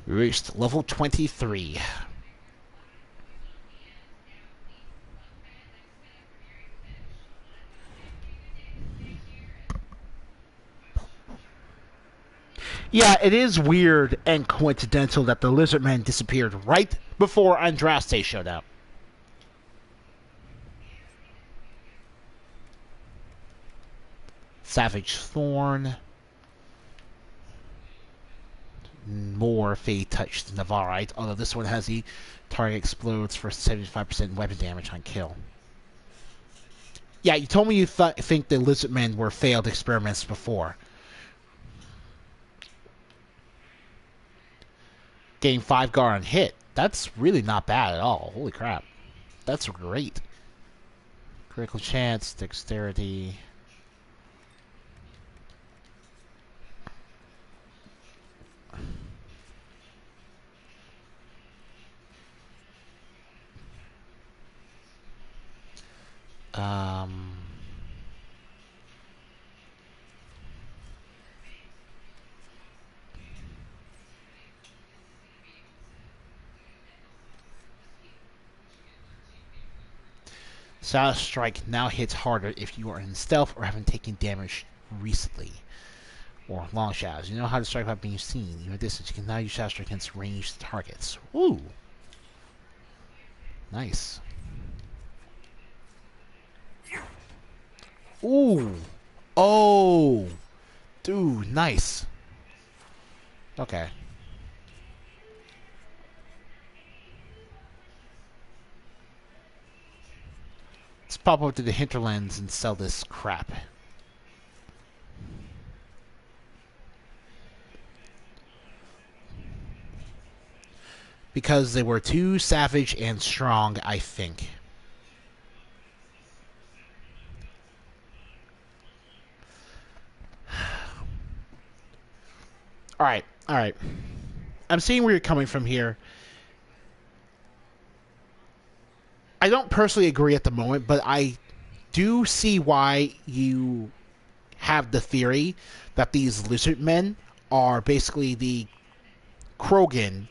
S1: We reached level 23. Yeah, it is weird and coincidental that the Lizardmen disappeared right before Andraste showed up. Savage Thorn. More Fade Touch Navarite, although this one has the target explodes for 75% weapon damage on kill. Yeah, you told me you think the Lizardmen were failed experiments before. Gain 5 guard on hit. That's really not bad at all. Holy crap. That's great. Critical chance, dexterity. Silent Strike now hits harder if you are in stealth or haven't taken damage recently. Or long shadows. You know how to strike without being seen. Even at distance, you can now use Shadow Strike against ranged targets. Ooh! Nice. Ooh! Oh! Dude, nice. Okay. Let's pop over to the hinterlands and sell this crap. Because they were too savage and strong, I think. Alright, alright. I'm seeing where you're coming from here. I don't personally agree at the moment, but I do see why you have the theory that these lizard men are basically the Krogan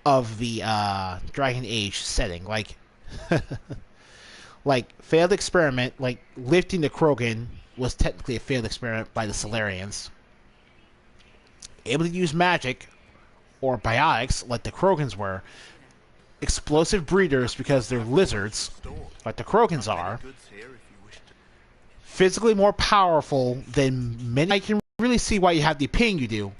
S1: of the Dragon Age setting. Like, like failed experiment, like lifting the Krogan was technically a failed experiment by the Solarians. Able to use magic or biotics like the Krogans were. Explosive breeders because they're lizards, like the Krogans are. Physically more powerful than many. I can really see why you have the opinion you do.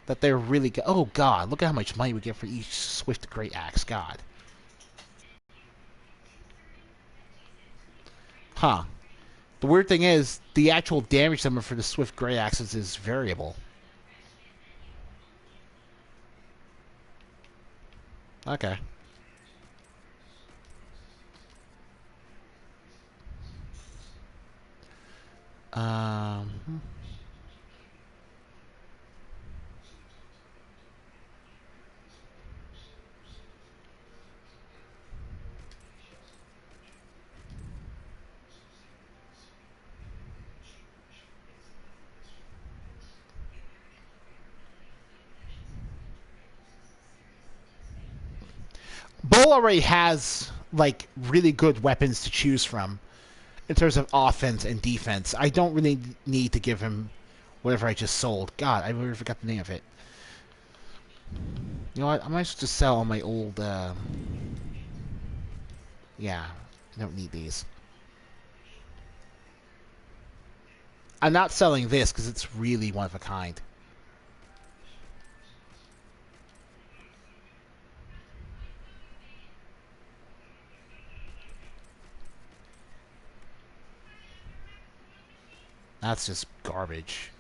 S1: That they're really good. Oh god, look at how much money we get for each Swift Great Axe. God. Huh. The weird thing is, the actual damage number for the Swift Great Axes is variable. Okay. Bull already has like really good weapons to choose from in terms of offense and defense. I don't really need to give him whatever I just sold. God, I really forgot the name of it. You know what? I might just sell all my old. Yeah, I don't need these. I'm not selling this because it's really one of a kind. That's just garbage.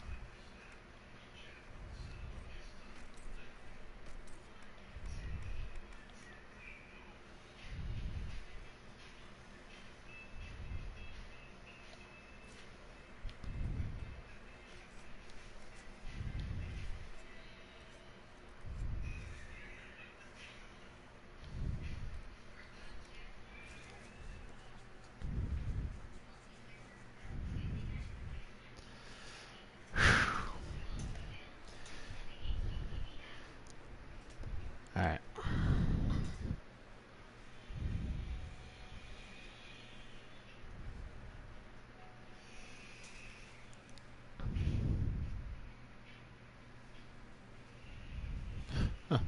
S1: Alright. Huh.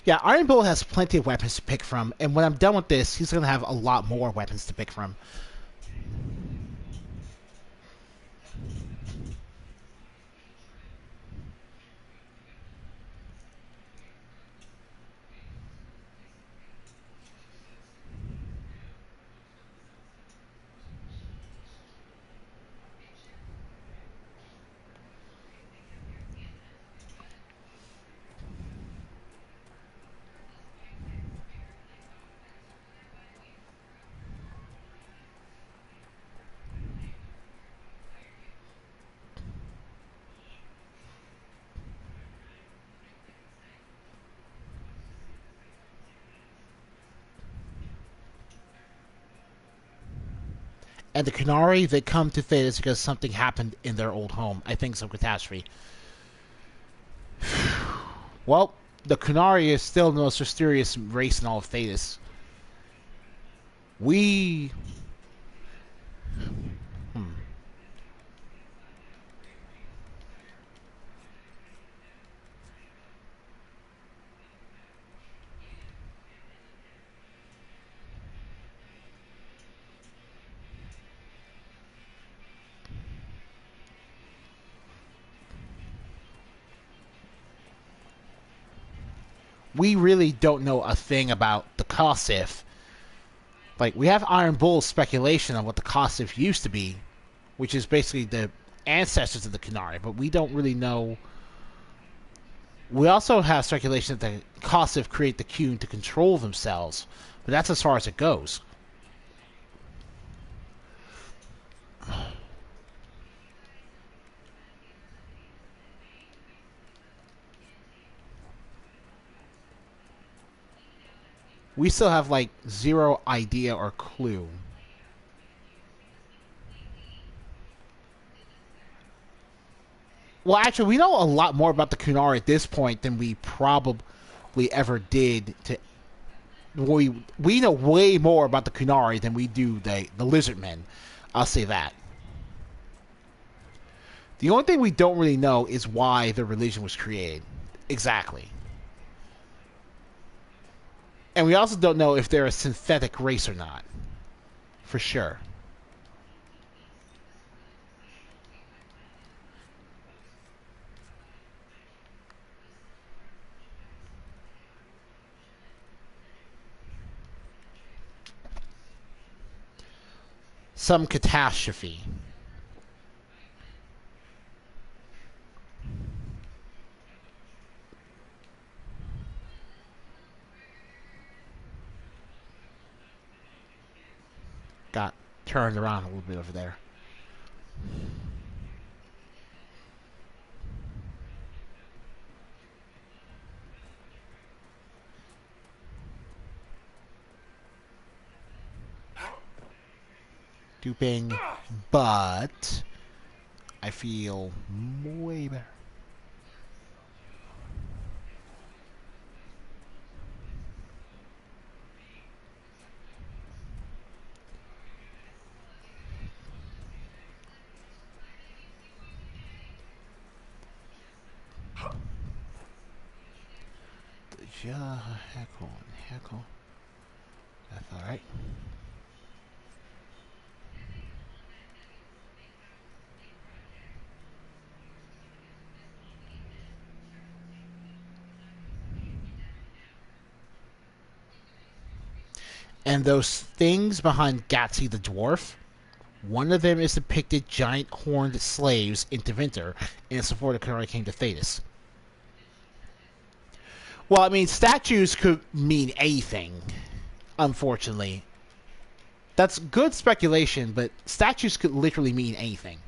S1: Yeah, Iron Bull has plenty of weapons to pick from, and when I'm done with this, he's going to have a lot more weapons to pick from. And the Qunari, they come to Thetis because something happened in their old home. I think some catastrophe. Well, the Qunari is still the most mysterious race in all of Thetis. We... We really don't know a thing about the Kosif. Like, we have Iron Bull's speculation on what the Kosif used to be, which is basically the ancestors of the Qunari, but we don't really know. We also have speculation that the Kosif create the Qun to control themselves, but that's as far as it goes. We still have, like, zero idea or clue. Well, actually, we know a lot more about the Qunari at this point than we probably ever did. We know way more about the Qunari than we do the Lizardmen. I'll say that. The only thing we don't really know is why the religion was created. Exactly. And we also don't know if they're a synthetic race or not. For sure. Some catastrophe. Got turned around a little bit over there. Duping, but I feel way better. Heckle. That's alright. And those things behind Gatsy the dwarf, one of them is depicted giant horned slaves in Tevinter in support of Canary King to Thetis. Well, I mean, statues could mean anything, unfortunately. That's good speculation, but statues could literally mean anything.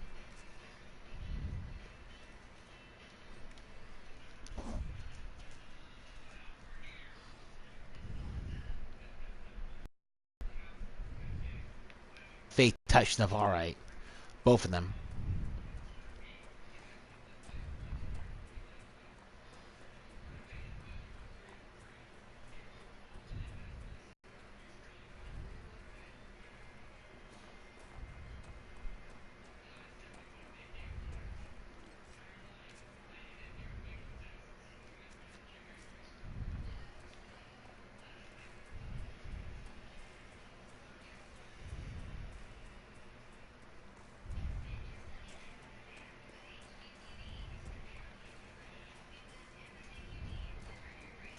S1: They touched them, alright. Both of them.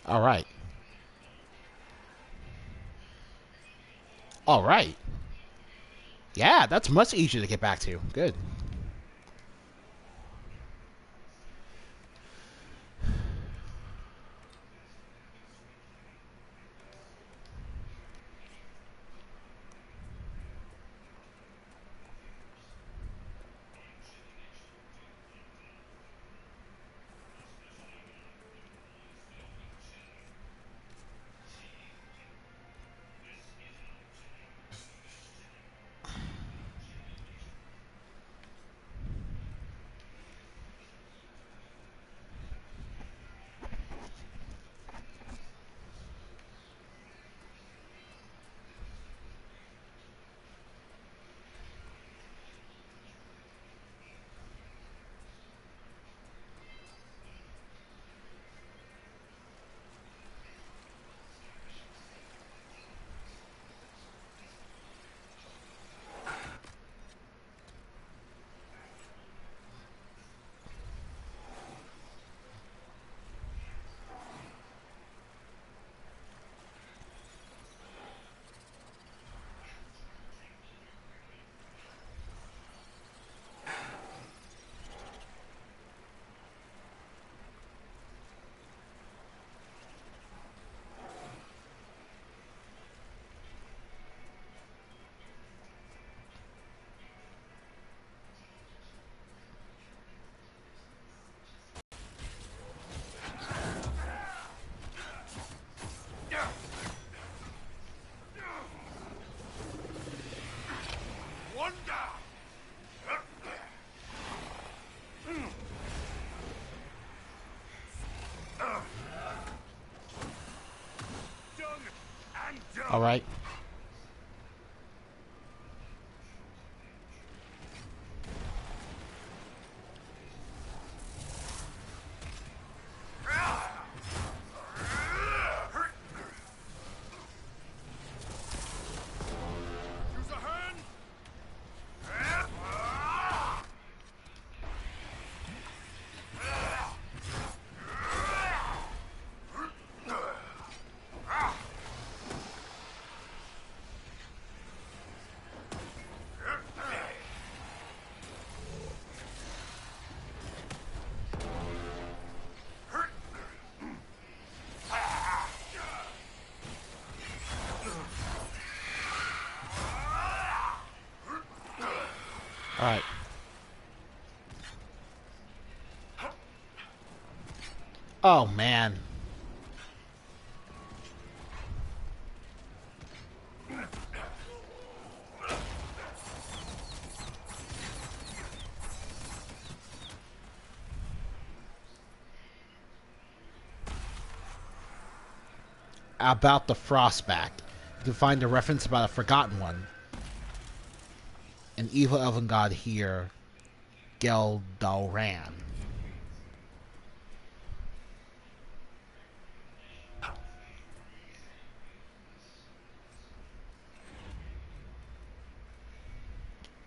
S1: Alright. Alright. Yeah, that's much easier to get back to. Good. Alright. Alright. Oh, man. About the Frostback. You can find a reference about a forgotten one. An evil elven god here, Geldalran.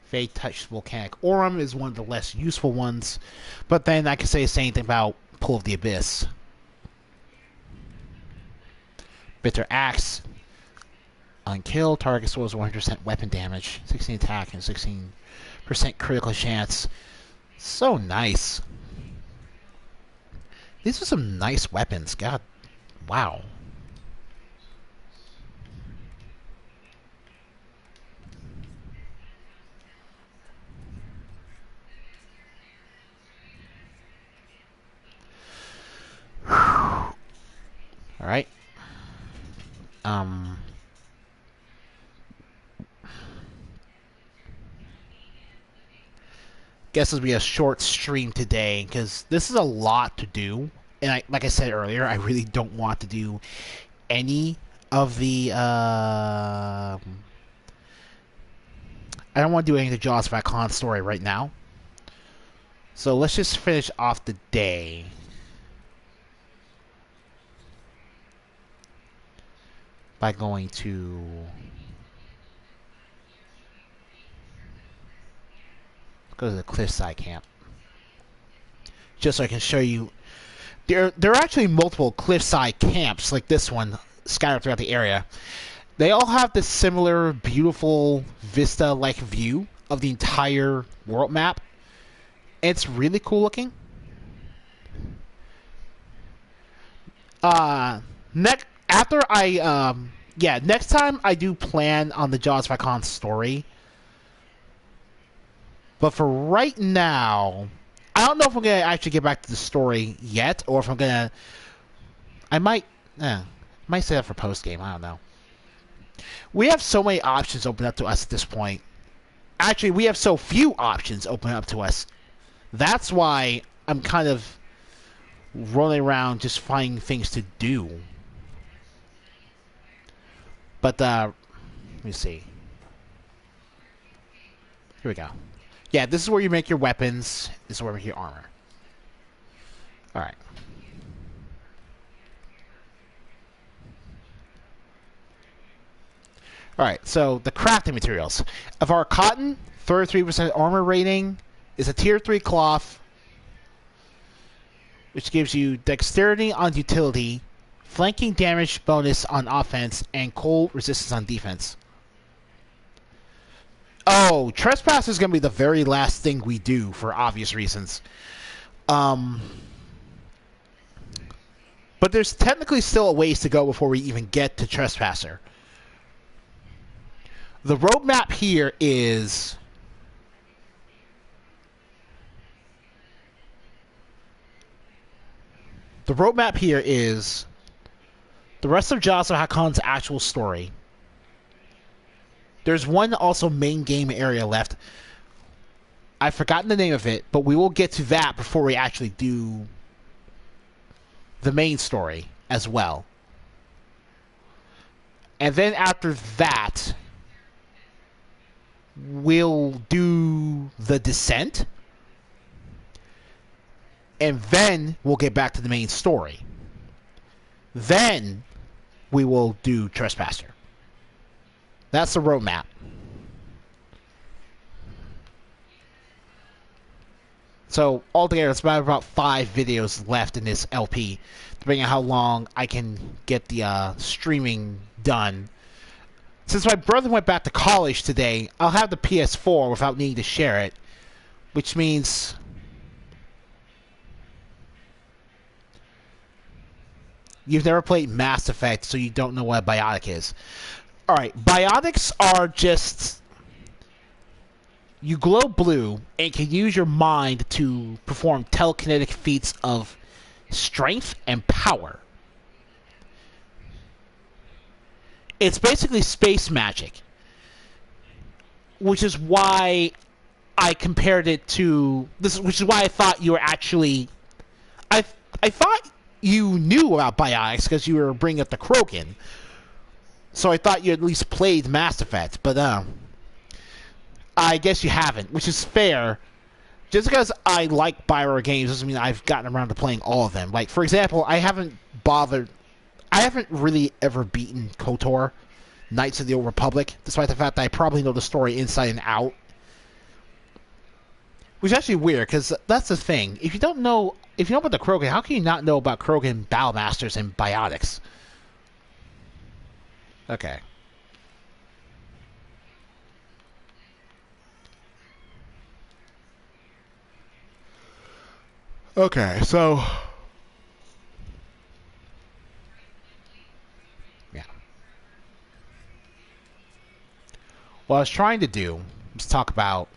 S1: Fey Touch Volcanic Aurum is one of the less useful ones. But then I can say the same thing about Pull of the Abyss. Bitter Axe. Unkill. Target stores 100% weapon damage. 16 attack and 16% critical chance. So nice. These are some nice weapons. God. Wow. All right. Guess this will be a short stream today because this is a lot to do, and like I said earlier, I really don't want to do any of the. I don't want to do any of the Jaws of Icon story right now. So let's just finish off the day. By going to go to the cliffside camp, just so I can show you. There are actually multiple cliffside camps like this one scattered throughout the area. They all have this similar beautiful vista-like view of the entire world map. It's really cool looking. Next time I do plan on the Jaws of Icon story. But for right now, I don't know if I'm going to actually get back to the story yet, or if I'm going to... I might say that for post-game, I don't know. We have so many options open up to us at this point. Actually, we have so few options open up to us. That's why I'm kind of rolling around just finding things to do. But, let me see. Here we go. Yeah, this is where you make your weapons. This is where you make your armor. Alright. Alright, so the crafting materials. Of our cotton, 33% armor rating is a tier 3 cloth, which gives you dexterity on utility, flanking damage bonus on offense, and cold resistance on defense. Oh, Trespass is going to be the very last thing we do for obvious reasons. But there's technically still a ways to go before we even get to Trespasser. The roadmap here is... The roadmap here is the rest of Jaws of Hakon's actual story. There's one also main game area left. I've forgotten the name of it, but we will get to that before we actually do the main story as well. And then after that, we'll do the Descent. And then we'll get back to the main story. Then we will do Trespasser. That's the roadmap. So altogether, it's about 5 videos left in this LP, depending on how long I can get the streaming done. Since my brother went back to college today, I'll have the PS4 without needing to share it, which means... You've never played Mass Effect, so you don't know what a biotic is. Alright, biotics are just... You glow blue and can use your mind to perform telekinetic feats of strength and power. It's basically space magic. Which is why I compared it to... Which is why I thought you were actually... I thought you knew about biotics because you were bringing up the Krogan. So I thought you at least played Mass Effect, but I guess you haven't, which is fair. Just because I like BioWare games doesn't mean I've gotten around to playing all of them. Like, for example, I haven't really ever beaten KOTOR, Knights of the Old Republic, despite the fact that I probably know the story inside and out. Which is actually weird, because that's the thing. If you know about the Krogan, how can you not know about Krogan Battlemasters and Biotics? Okay. Okay, so... Yeah. What I was trying to do was talk about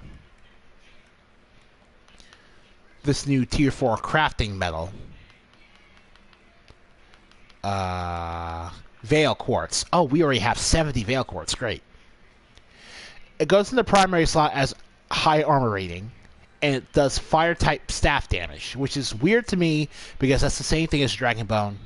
S1: this new Tier 4 crafting metal. Veil Quartz. Oh, we already have 70 Veil Quartz. Great. It goes in the primary slot as high armor rating, and it does fire-type staff damage, which is weird to me because that's the same thing as Dragonbone.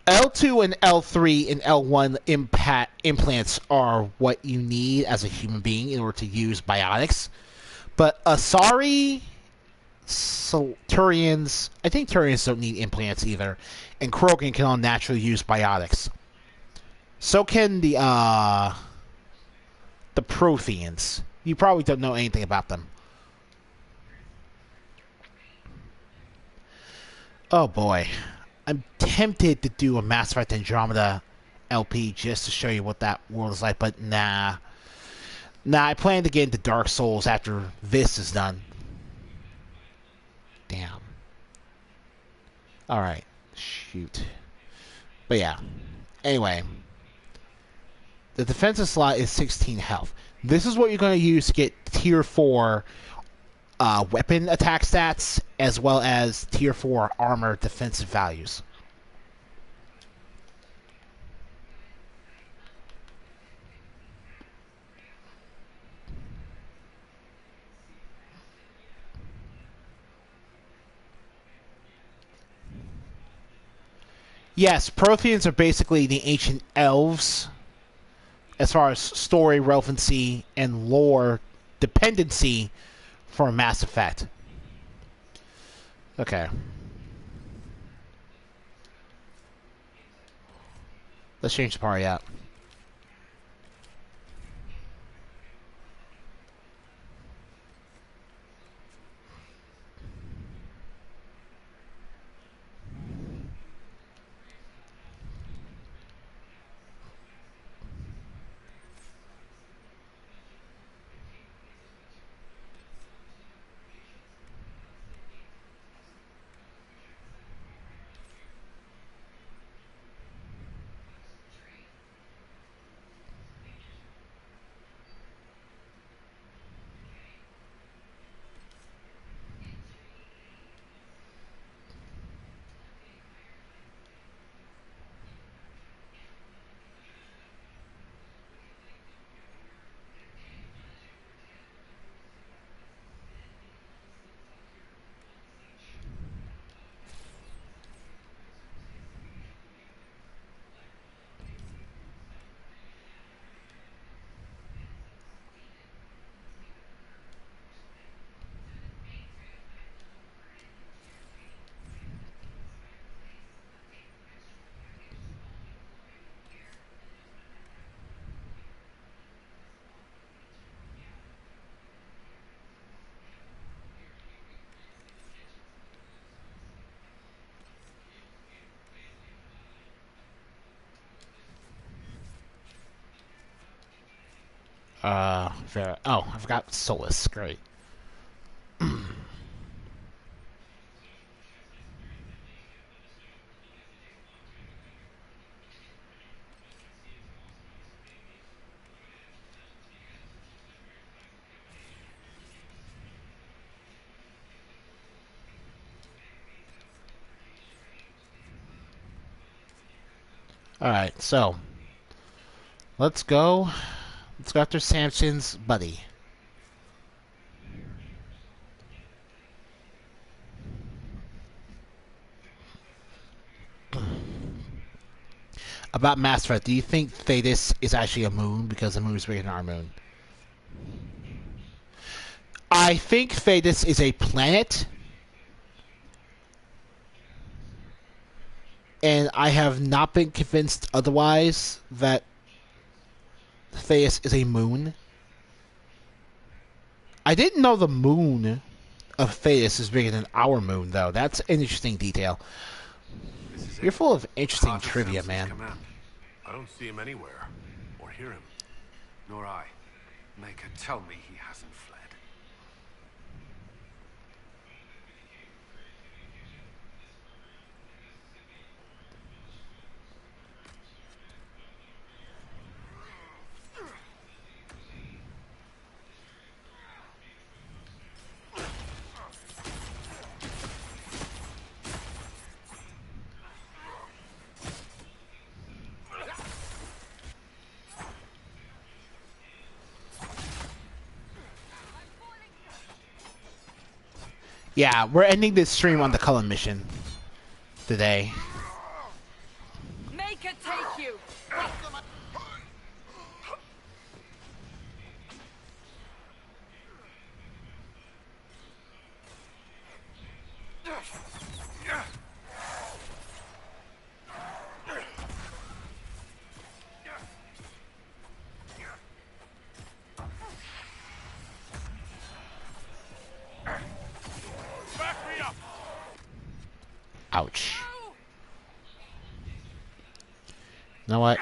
S1: L2 and L3 and L1 implants are what you need as a human being in order to use biotics. But Asari, Turians, I think Turians don't need implants either, and Krogan can all naturally use biotics. So can the Protheans. You probably don't know anything about them. Oh boy. I'm tempted to do a Mass Effect Andromeda LP just to show you what that world is like, but nah. Nah, I plan to get into Dark Souls after this is done. Damn. Alright. Shoot. But yeah. Anyway. The defensive slot is 16 health. This is what you're going to use to get Tier 4 weapon attack stats, as well as Tier 4 armor defensive values. Yes, Protheans are basically the ancient elves as far as story relevancy and lore dependency for Mass Effect. Okay. Let's change the party out. Oh, I forgot Solus. Great. Alright, so let's go. Let's go after Samson's buddy. About Mass Effect, do you think Thetis is actually a moon because the moon is bigger than our moon? I think Thetis is a planet. and I have not been convinced otherwise that Theus is a moon. I didn't know the moon of Theus is bigger than our moon, though. That's an interesting detail. You're full of interesting trivia, man.
S4: Command.
S3: I don't see him anywhere, or hear him.
S4: Nor I. Maker, tell me he hasn't fled.
S1: Yeah, we're ending this stream on the Cullen mission today.
S8: Make it take you.
S1: Ouch. You know what?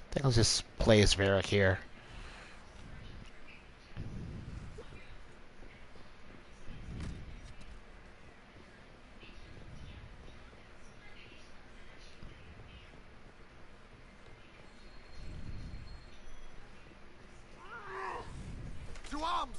S1: I think I'll just play as Varric here.
S3: To arms!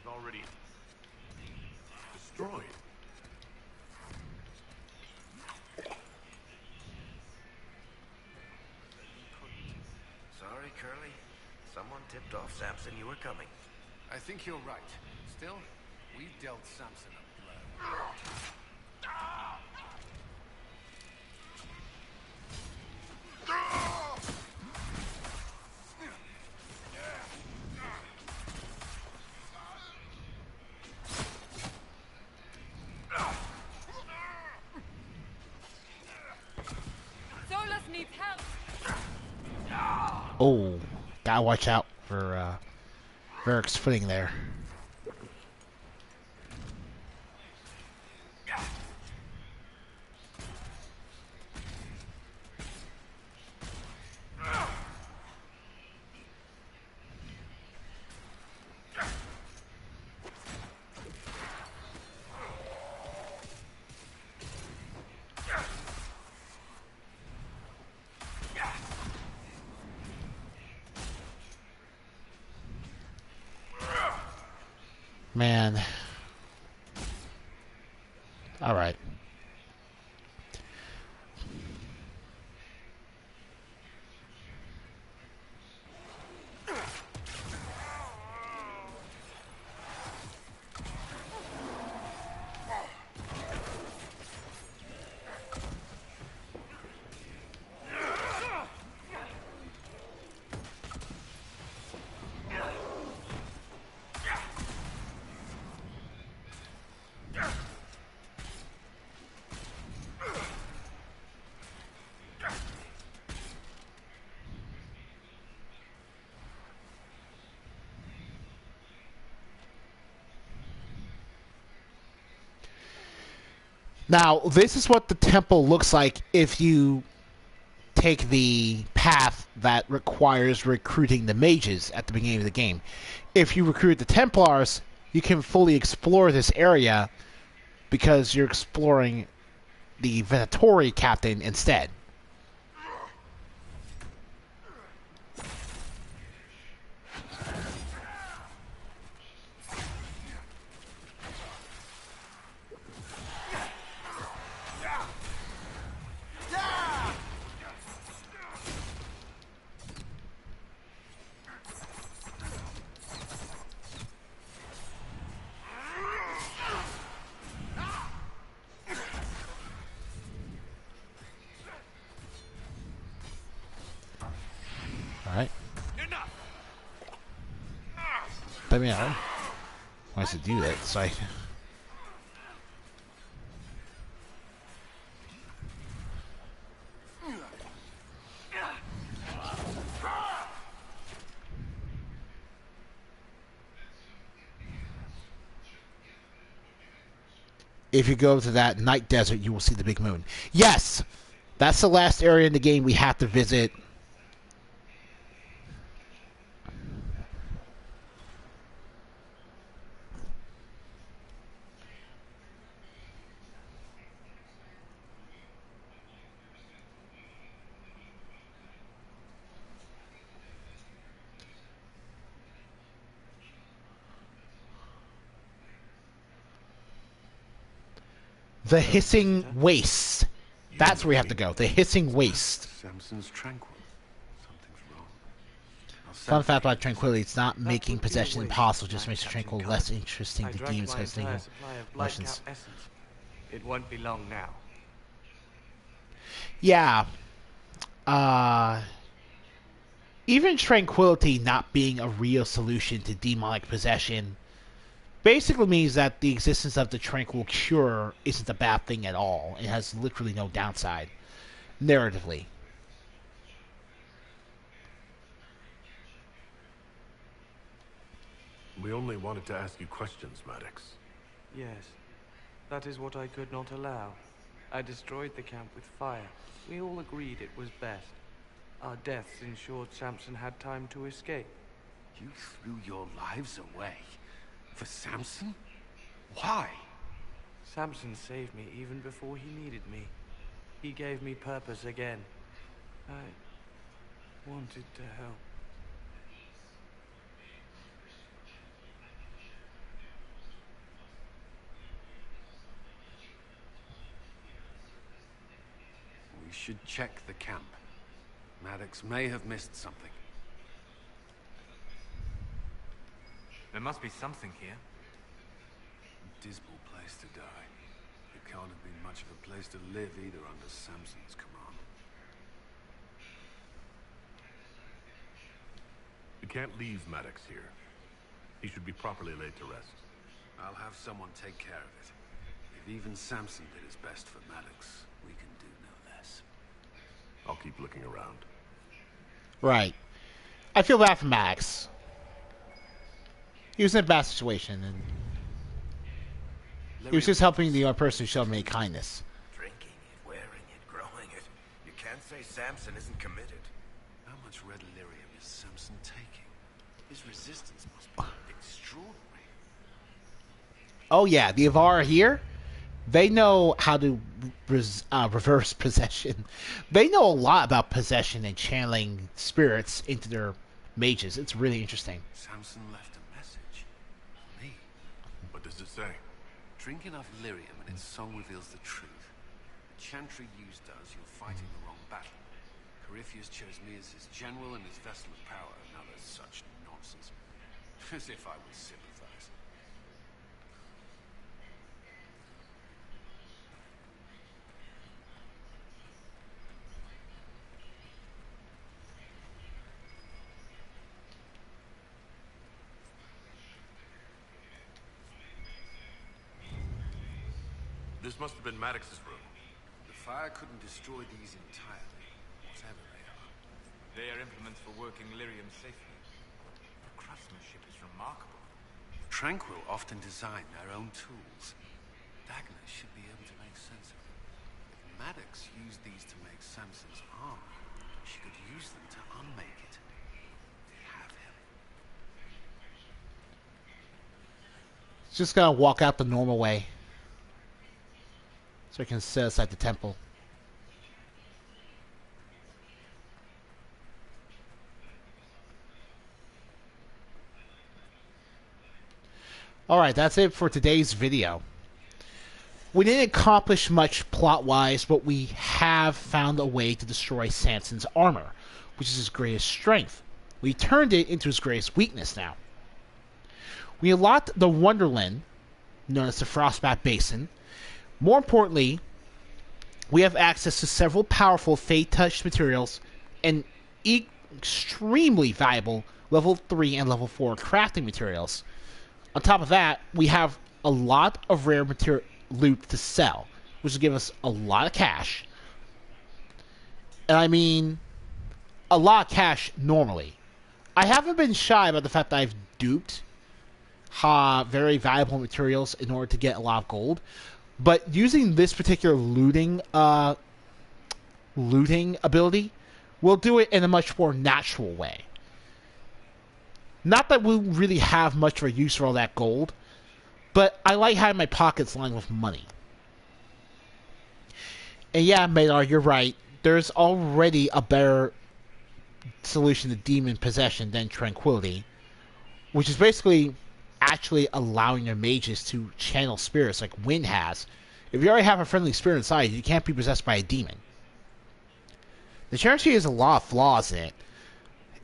S3: Already destroyed.
S10: Sorry, Curly. Someone tipped off Samson you were coming.
S4: I think you're right. Still, we dealt Samson a blow.
S1: Oh, gotta watch out for Varric's footing there. Man. Alright. Now, this is what the temple looks like if you take the path that requires recruiting the mages at the beginning of the game. If you recruit the Templars, you can fully explore this area because you're exploring the Venatori captain instead. Alright. I mean, I want to do that, so I... If you go to that night desert, you will see the big moon. Yes! That's the last area in the game we have to visit. The Hissing Waste. That's where we have to go. The Hissing Waste.
S4: Samson's tranquil. Something's wrong.
S1: Fun fact about Tranquility, it's not making possession impossible, just makes Tranquil less interesting to demons because they emotions.
S10: It won't be long now.
S1: Yeah. Even Tranquility not being a real solution to demonic possession basically means that the existence of the Tranquil Cure isn't a bad thing at all. It has literally no downside, narratively.
S3: We only wanted to ask you questions, Maddox.
S11: Yes, that is what I could not allow. I destroyed the camp with fire. We all agreed it was best. Our deaths ensured Samson had time to escape.
S4: You threw your lives away for Samson? Why?
S11: Samson saved me even before he needed me. He gave me purpose again. I wanted to help.
S4: We should check the camp. Maddox may have missed something.
S9: There must be something here.
S4: A dismal place to die. It can't have been much of a place to live either under Samson's command.
S3: We can't leave Maddox here. He should be properly laid to rest.
S4: I'll have someone take care of it. If even Samson did his best for Maddox, we can do no less.
S3: I'll keep looking around.
S1: Right. I feel bad for Max. He was in a bad situation, and he was just helping the other person who showed me kindness.
S12: Drinking it, wearing it, growing it. You can't say Samson isn't committed.
S4: How much red lyrium is Samson taking? His resistance must be extraordinary.
S1: Oh yeah, the Avar here, they know how to reverse possession. They know a lot about possession and channeling spirits into their mages. It's really interesting.
S4: Samson left a message. For me.
S3: What does it say?
S4: Drink enough lyrium and its song reveals the truth. The chantry used does, you're fighting the wrong battle. Corypheus chose me as his general and his vessel of power. Now there's such nonsense. As if I would sympathize.
S3: This must have been Maddox's room.
S4: The fire couldn't destroy these entirely, whatever they are.
S9: They are implements for working lyrium safely. The craftsmanship is remarkable.
S4: Tranquil often design their own tools. Dagners should be able to make sense of them. If Maddox used these to make Samson's armor, she could use them to unmake it. Have him.
S1: Just gotta walk out the normal way, so I can sit outside the temple. Alright, that's it for today's video. We didn't accomplish much plot-wise, but we have found a way to destroy Samson's armor, which is his greatest strength. We turned it into his greatest weakness now. We unlocked the Wonderland, known as the Frostback Basin. More importantly, we have access to several powerful Fey-touched materials and extremely valuable level 3 and level 4 crafting materials. On top of that, we have a lot of rare loot to sell, which will give us a lot of cash. And I mean, a lot of cash normally. I haven't been shy about the fact that I've duped very valuable materials in order to get a lot of gold. But using this particular looting ability, we'll do it in a much more natural way. Not that we'll really have much of a use for all that gold, but I like having my pockets lined with money. And yeah, Madar, you're right. There's already a better solution to demon possession than tranquility, which is basically actually allowing your mages to channel spirits like Wind has. If you already have a friendly spirit inside, you can't be possessed by a demon. The chantry has a lot of flaws in it,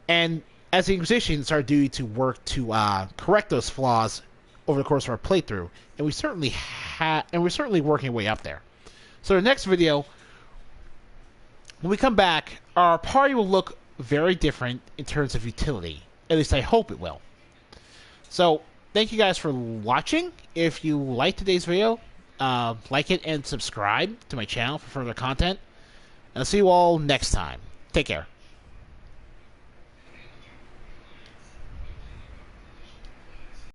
S1: and as the Inquisition, it's our duty to work to correct those flaws over the course of our playthrough, and we're certainly working our way up there. So the next video, when we come back, our party will look very different in terms of utility. At least I hope it will. So thank you guys for watching. If you liked today's video, like it and subscribe to my channel for further content. And I'll see you all next time. Take care.